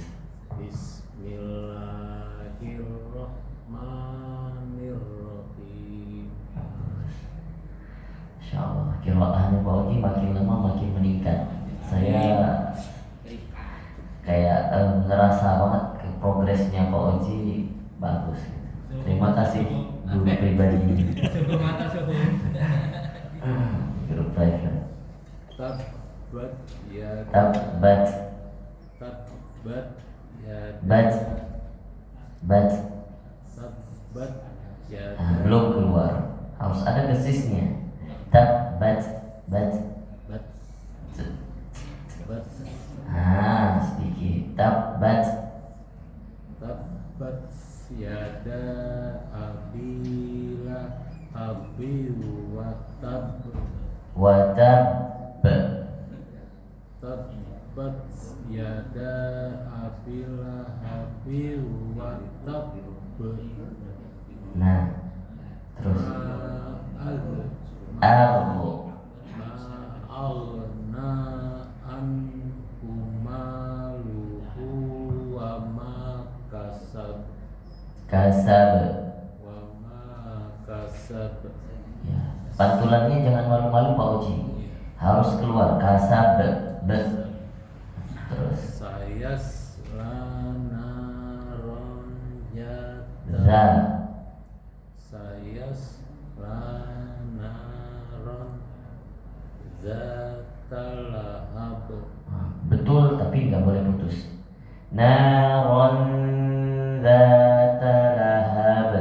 Bismillahirrahmanirrahim. Insya Allah, qiraahnya Pak Oji makin lama makin meningkat. Saya kayak ngerasa banget ke progresnya Pak Oji bagus. Terima kasih guru pribadi, Suhu mata suhu. guru private. Tabbat ya Tabbat tabbat ya bat bat. tabbat ya Belum keluar, harus ada desisnya. Tabbat bat. bat bat Sedikit. Tabbat tabbat yada abila abi wa tab watab. tabbat yada abila abi wa tab Nah, terus ma arbu alna anhu maluhu wa ma kasab kasab. wa ma kasab Ya, pantulannya jangan malu-malu Pak Oji. Harus keluar kasab be. Terus sayasla naron za jata sayasla naron zatal lahab betul, tapi nggak boleh putus. Naron zata lahab.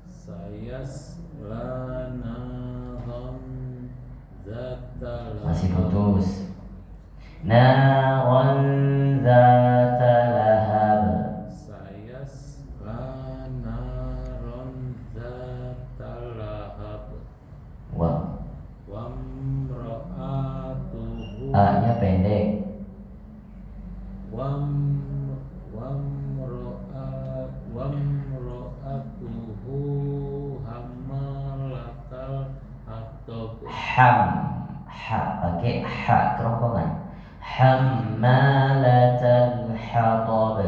sayasla naron zatal Masih lahab putus. Naron zata lahab. sayasla naron zatal lahab Wah, wamra'atuhu A-nya pendek. hammalatal hatab.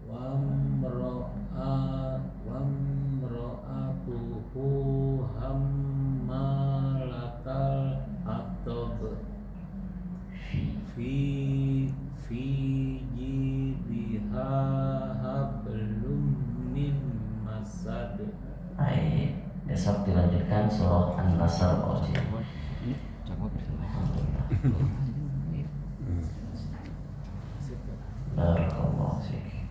Wamra'atuhu hammalatal hatab. Fi jidiha hablum min masad. Baik, besok dilanjutkan surah An-Nasr. Barakallahu fiik.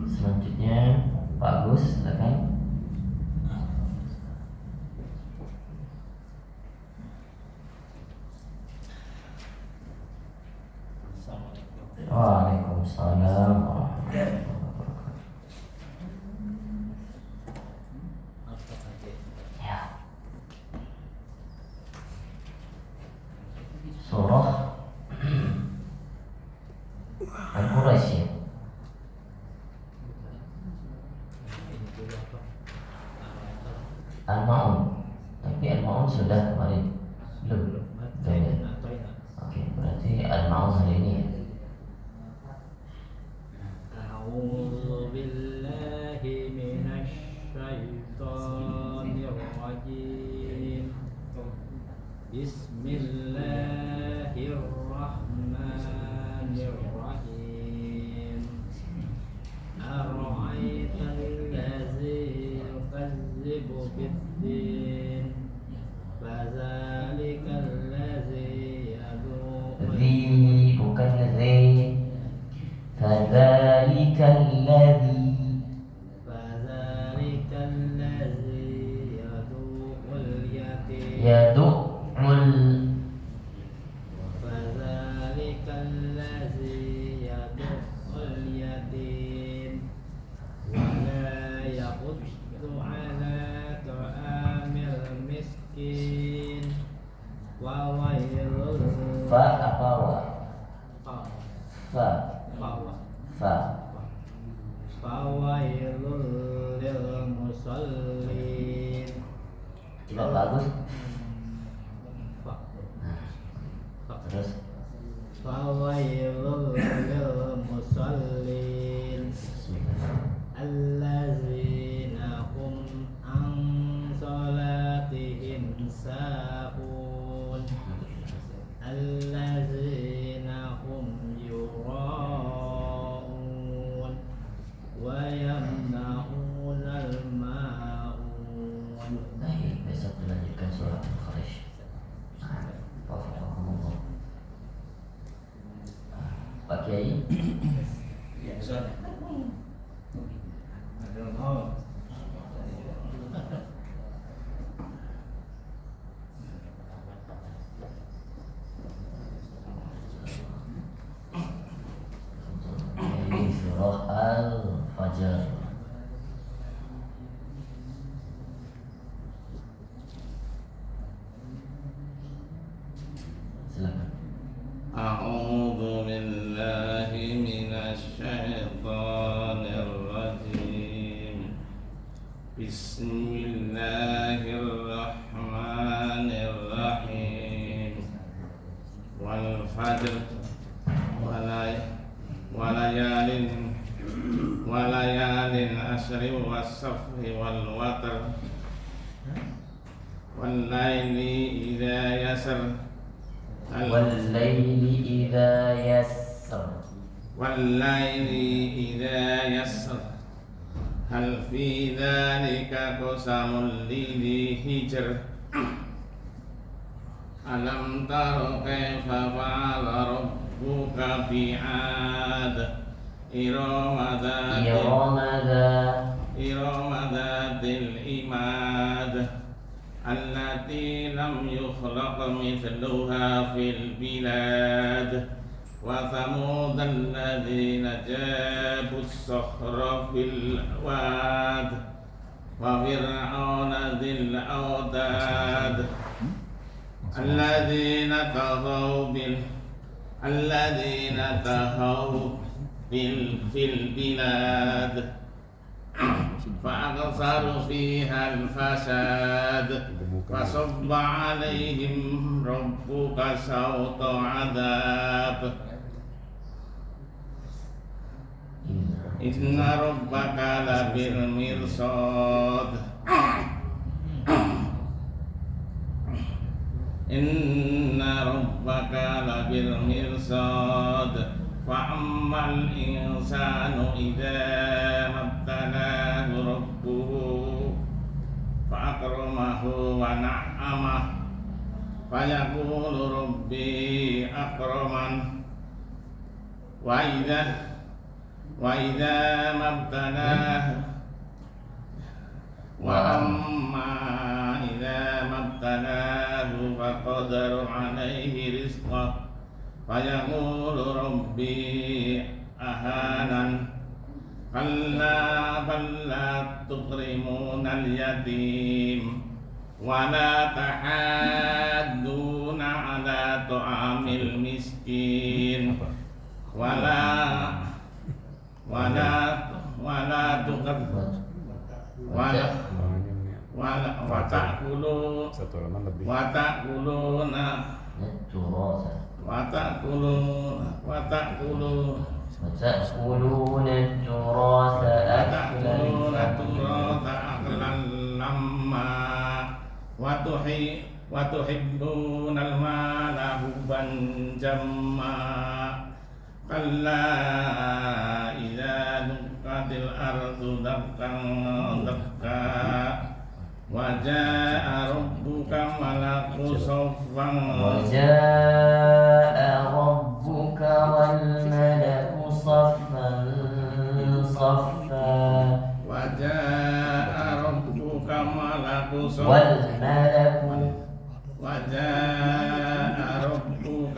Selanjutnya Pak Agus, silakan. Waalaikumsalam warahmatullahi wabarakatuh. Ya. Surah Al-Quraisy. Al-Ma'un. Tapi Al-Ma'un sudah kemarin. Belum. Oke, berarti Al-Ma'un hari ini ya. A'udzu billahi minasy syaithanir rajim. Bismillahirrahmanirrahim. Ara'aital ladzi yukadzibu bid-din. Fadzalikal ladzi yad'u Bukan zi. فذلك الذي يدعو اليتيم فذلك الذي يدعو اليتيم ولا يحض على طعام المسكين وويل fawailul lil musallin. Coba bagus. Terus fawailul lil musallin allazina hum an salatihim sahun allazina hum yura'un wa yamna'unal ma'un. Baik, besok dilanjutkan surah Al-Quraisy. Pak Kiai. Ya, Ustaz. Ini surah Al-Fajr. Silakan. A'udzu billahi minasy syaithanir rajim. Bismillahirrahmanirrahim. Wal fajr walayalin asri was-safhi wal watr wal laili idza yasr والليل إذا يسر والليل إذا يسر هل في ذلك قسم لذي حجر ألم تر كيف فعل ربك بعاد إرم ذات العماد التي لم يخلق مثلها في البلاد وثمود الذين جابوا الصخر بالواد وفرعون ذي الأوتاد الذين طغوا في البلاد فأكثروا فيها الفساد فصب عليهم ربك سوط عذاب إن ربك لبالمرصاد إن ربك لبالمرصاد فأما الإنسان إذا ما ابتلاه ربه فأكرمه ونعمه فيقول ربي أكرمن وإذا ما ابتلاه وأما إذا ما ابتلاه فقدر عليه رزقه فيقول ربي أهانن كلا بل لا تكرمون اليتيم ولا تحاضون على طعام المسكين وتأكلون التراث أكلا لما وتحبون المال حبا جما كلا إذا دكت الأرض دكا دكا وجاء ربك ملك صفا والملك صفا صفا وجاء ربك ملك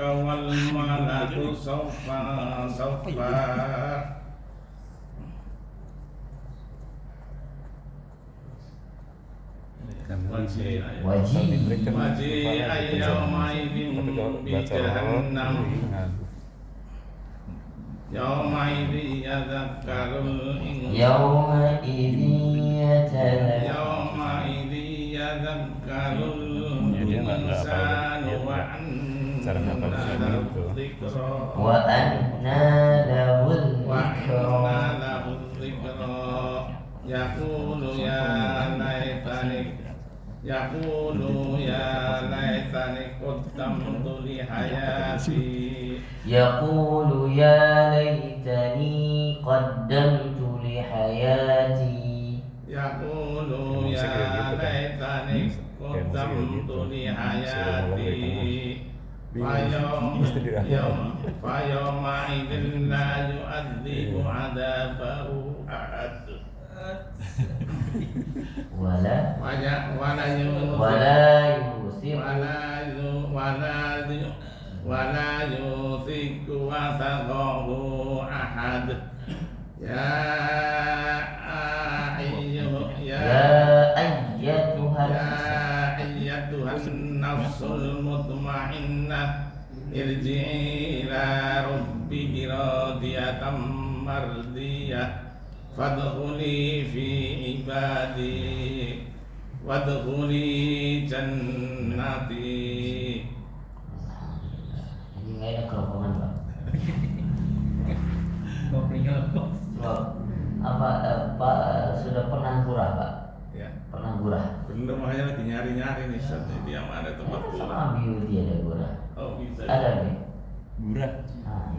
والملك صفا صفا وجيء يومئذ بجهنم يومئذ يذكر الإنسان وأنى له الذكرى يقول يا ليتني قدمت لحياتي فيومئذ لا يعذب عذابه أحد ولا يوثق وثقه أحد يا أيتها النفس المطمئنة ارجعي إلى ربك راضية مرضية فادخلي في عبادي وادخلي جنتي. Ini nggak ada kerokongan, Pak. Pak sudah pernah gurah, Pak? Ya. Pernah gurah? Belum, makanya lagi nyari-nyari nih saat ini yang ada tempat gurah. Sama beauty ada gurah. Oh bisa. Ada nih. Gurah.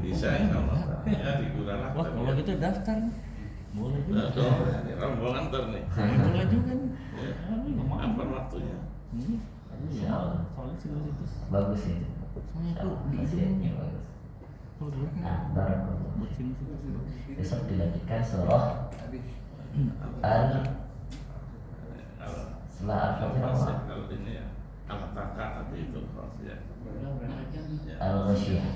Bisa ya sama. Ya di gurah lah. Wah, kalau gitu daftar. Boleh juga. Ini rombongan ter nih. Boleh juga nih. Ya. Ngomong. Kapan waktunya? Insya Allah. Soalnya segala itu. Bagus itu. Soalnya tuh di Khasiatnya bagus. Nah, barakallah. Buat sini. Besok dilanjutkan surah setelah Al-Fatihah Kalau ini ya Al-Taka atau itu ya. Al-Ghasyiyah.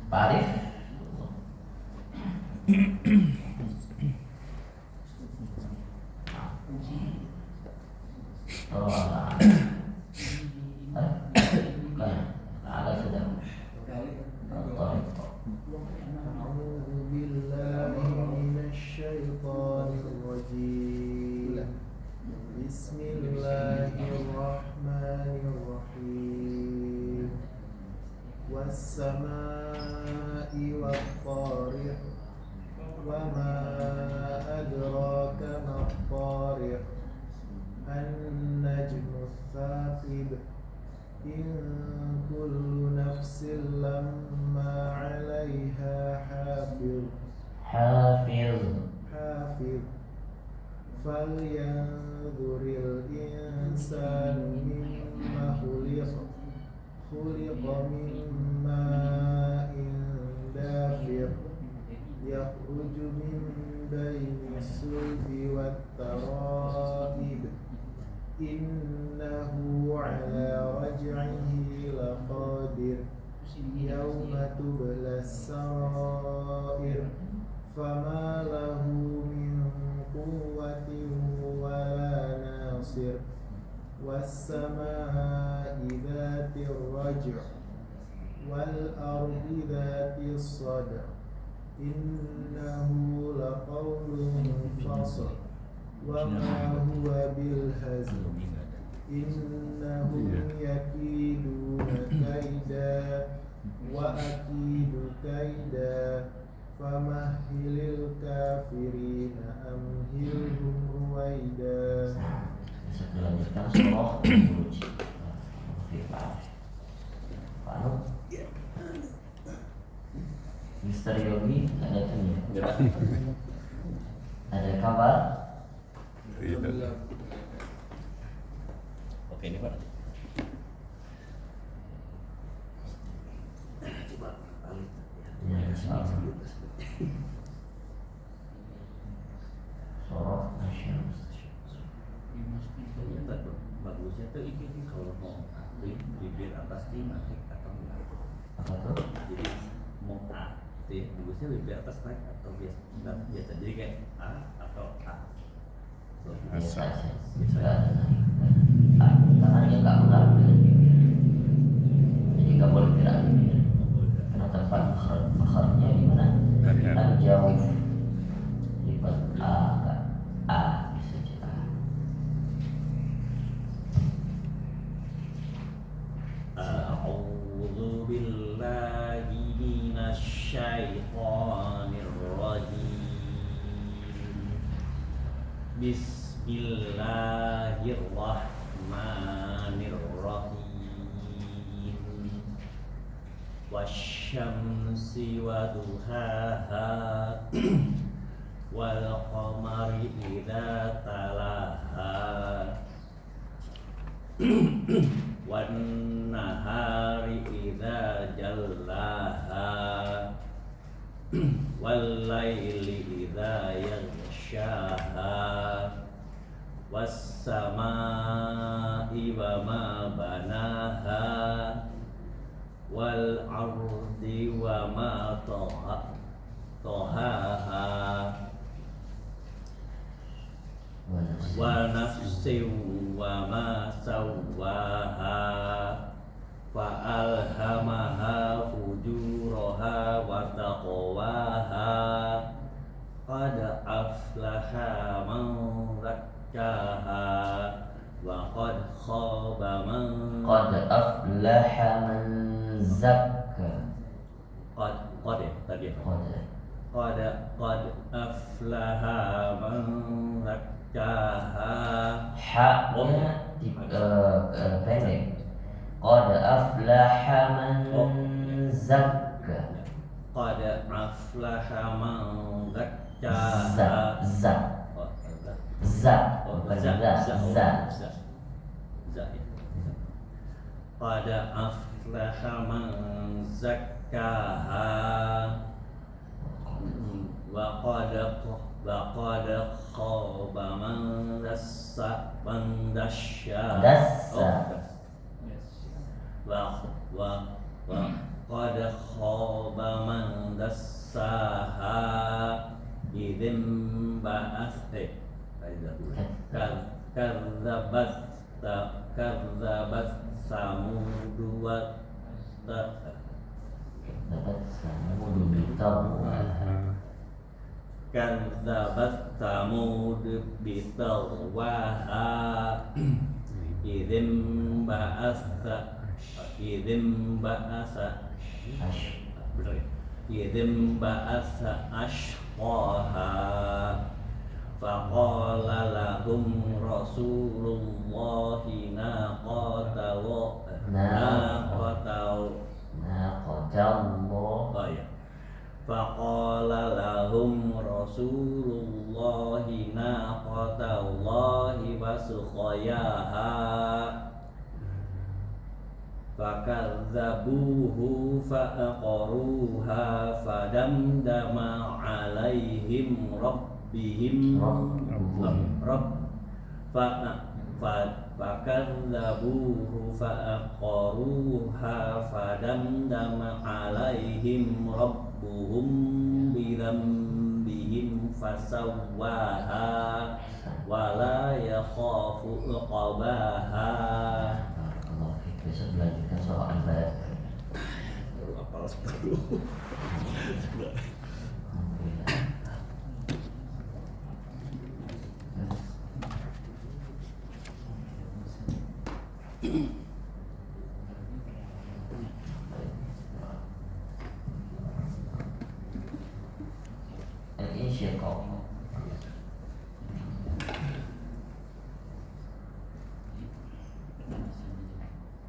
Pak Arif. Oh, وما أدراك ما الطارق النجم الثاقب إن كل نفس لما عليها حافظ فلينظر الإنسان مما خلق من ماء دافق يخرج من بين الصلب والترائب إنه على رجعه لقادر يوم تبلى السرائر فما له من قوة ولا ناصر والسماء ذات الرجع والأرض ذات الصدع إنه لقول فصل وما هو بالهزل إنهم يكيدون كيدا وأكيد كيدا فمهل الكافرين أمهلهم رويدا. Setelah lanjutkan surah Al-Buruj. Mister Yogi ada tanya? Ada kabar? Oke ini Pak. Surah Nasyam. Bagusnya tuh ini kalau mau bibir atas mati atau enggak? Apa tuh? Jadi mau A, bagusnya bibir atas naik atau biasa. Jadi kayak A atau A. Biasa aja. Nggak ada naik. Tangannya nggak mengambil bibir. Jadi nggak boleh gerak bibir. Karena tempat makharnya di mana? Jauh. Lipat A, A bisa jadi A. A'udzu billahi minasyaitonir rajim. Bismillahirrahmanirrahim. Wasyamsi waduhaha wal qamari idza talaha wan nahari idza jallaha wal laili idza yaghshaha was samaa'i wa ma banaha wal ardi wa ma tahaha wa nafsin wa ma sawwaha fa alhamaha fujuraha wa taqwaha qad aflaha man zakkaha wa qad khaba man Qad aflaha man zakka. qad ya tadi Qad aflaha man zakkaha ha-nya pendek. Qad aflaha man zakka. qad aflaha man Za zakkaha za bukan za. qad aflaha man zakkaha wa qad khaba man dassaha wa qad khaba man dassaha idzin ba'ath kadzabat samud wa Dapat Samud bitaghwa. kadzabat samud bitaghwaha idzin ba'asa bener ya idhim ba'atha ashqaha faqala lahum rasulullahi faqala lahum rasulullahi naqatallahi wa suqayaha fakadzabuhu fa'aqaruha fadamdama alaihim rabbihim fakadzabuhu fa'aqaruha fadamdama alaihim rabbuhum bidzambihim fasawwaha wala yakhafu uqbaha. Besok melanjutkan soal Al-Baqarah. Apal 10. Al-Insyiqaq.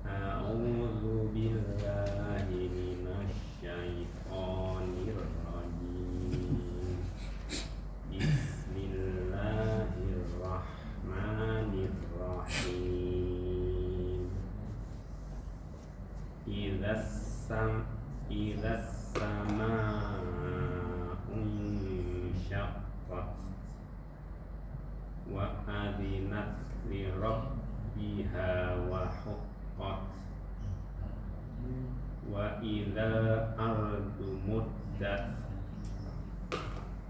A'udzu billahi minasy syaithanir rajim. Bismillahirrahmanirrahim. Idzas samaa'u insyaqqat wa adinat li rabbiha wa huqqat wa idza ardu muddat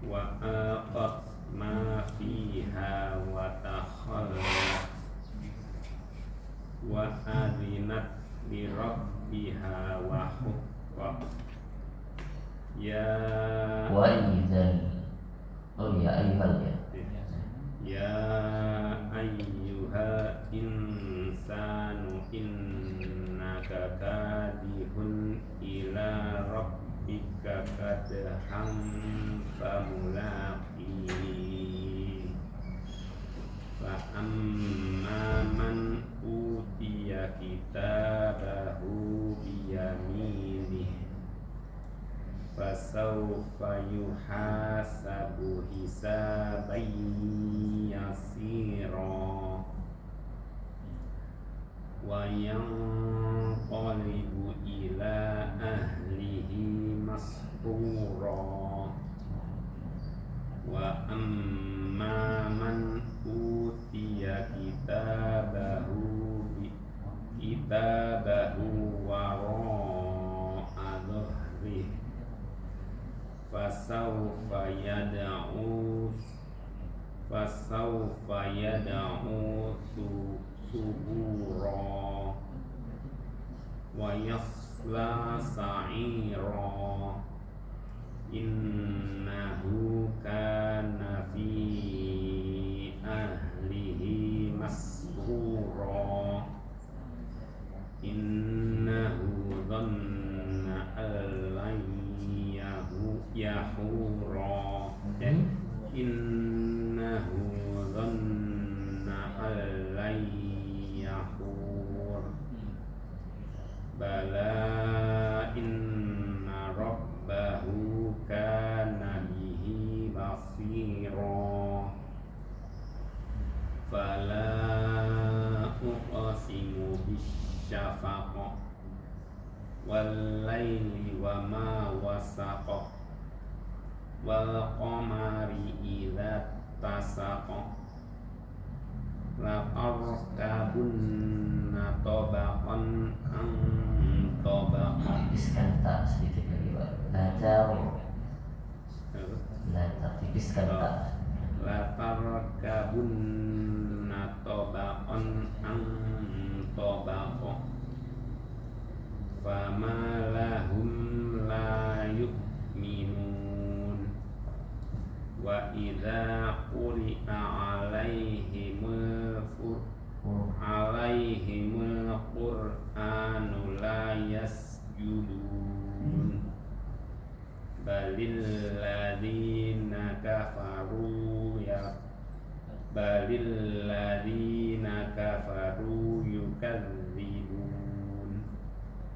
wa aqat ma fiha wa takhallat wa adinat li rabbiha wa huqqat ya Wa idzal. Oh ya ayyuhal ya. ya ayyuha insanu innaka kadihun ila rabbika kadhan famulaqih fa amma man utiya kitabahu biyaminih fasawfa yuhasabu hisaban yasira wa yanqalibu ila ahlihi masrura wa amma man utiya kitabahu wara'a dhahrihi fasawfa yad'u subura wa yasla sa'ira innahu kana fi ahlihi masrura innahu dhanna allan yahura innahu dhanna allan yahur bala inna rabbahu kana bihi basira fala uqsimu bisyafaq wal laili wa ma wasaq wal qamari idza tasaq la tarkabunna tabaqan an tabaq. Tipiskan tak sedikit lagi Pak. Tipiskan tak. La tarkabunna tabaqan an tabaq fama lahum la yu'minun wa idza quri'a alaihimul qur'anu la yasjudun balil ladina kafaru yukadzibun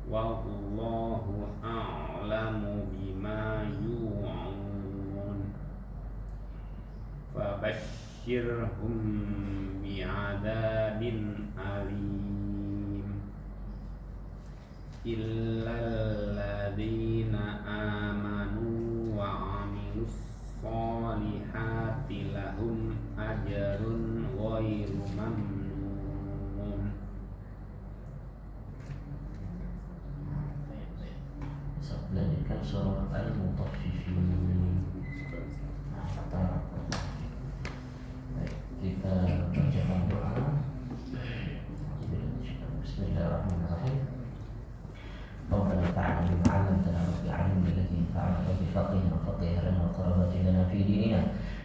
wallahu a'lamu bima yu'un fabashshirhum bi'adzabin alim illal ladzina amanu wa 'amilus sholihati lahum ajrun ghairu mamnun. Lanjutkan surah Al-Mutaffifin. Baik, kita bacakan doa. Bismillahirrahmanirrahim. ربنا انفعنا بما علمتنا رب علمنا الذي ينفعنا رب فقهنا وفقه لنا وقربات لنا في ديننا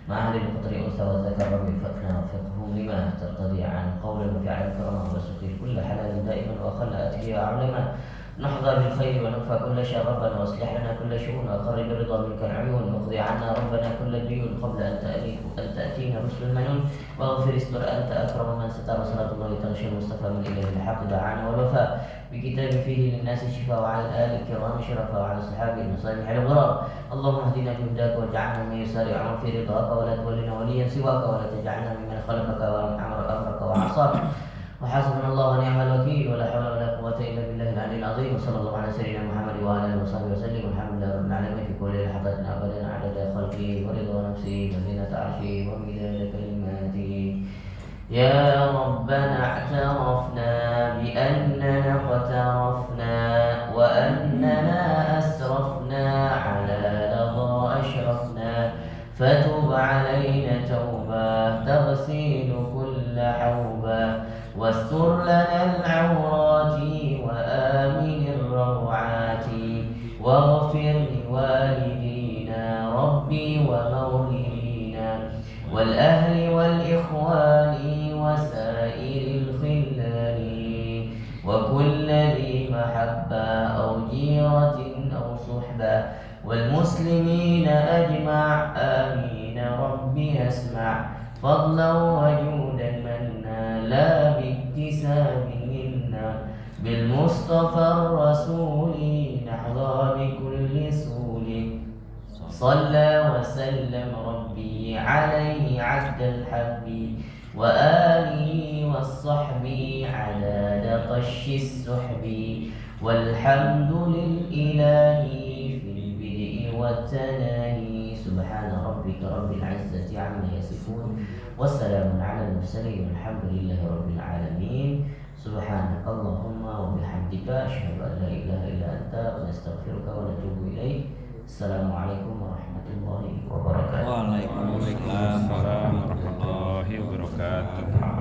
مع أهل القدر أنثى وذكر رب وفقنا وفقهم لما ترتضي عن قول وفعل كرما وسخير كل حلال دائما وخل أتيه أعلما نحظى بالخير ونكفى كل شر ربنا واصلح لنا كل شؤون وقرب الرضا منك العيون واقضي عنا ربنا كل الديون قبل أن تأتينا رسل المنون واغفر استر أنت أكرم من ستر صلاة الله تغشى المصطفى من إله الحق دعانا والوفاء بكتاب فيه للناس الشفاء وعلى الآل الكرام شرفا وعلى الصحابة المصالح الغرار اللهم اهدنا بهداك واجعلنا من يسارعون في رضاك ولا تولنا وليا سواك ولا تجعلنا ممن خلفك وأمر أمرك وعصاك وحسبنا الله ونعم الوكيل ولا حول ولا قوة إلا بالله العلي العظيم وصلى الله على سيدنا محمد وعلى آله وصحبه وسلم والحمد لله رب العالمين في كل لحظة أبدا عدد خلقه ورضا نفسه وزينة عرشه ومداد كلماته يا ربنا اعترفنا بأننا اقترفنا وأننا أسرفنا على لظى أشرفنا فتب علينا توبة تغسل كل حوبة واستر لنا العورات وآمن الروعات واغفر لوالدينا ربي ومولدينا والأهل والإخوان وسائر الخلان وكل ذي محبة أو جيرة أو صحبة والمسلمين أجمع آمين ربي أسمع فضلا وجودا منا لا باكتساب منا بالمصطفى الرسول نحظى بكل سول صلى وسلم ربي عليه عد الحب وآله والصحب عدد قش السحب والحمد للإله في البدء والتناهي سبحان ربك رب العزة عما يصفون والسلام على المرسلين والحمد لله رب العالمين سبحانك اللهم وبحمدك أشهد أن لا إله إلا أنت ونستغفرك ونتوب إليك السلام عليكم ورحمة الله وبركاته. Waalaikumsalam warahmatullahi wabarakatuh.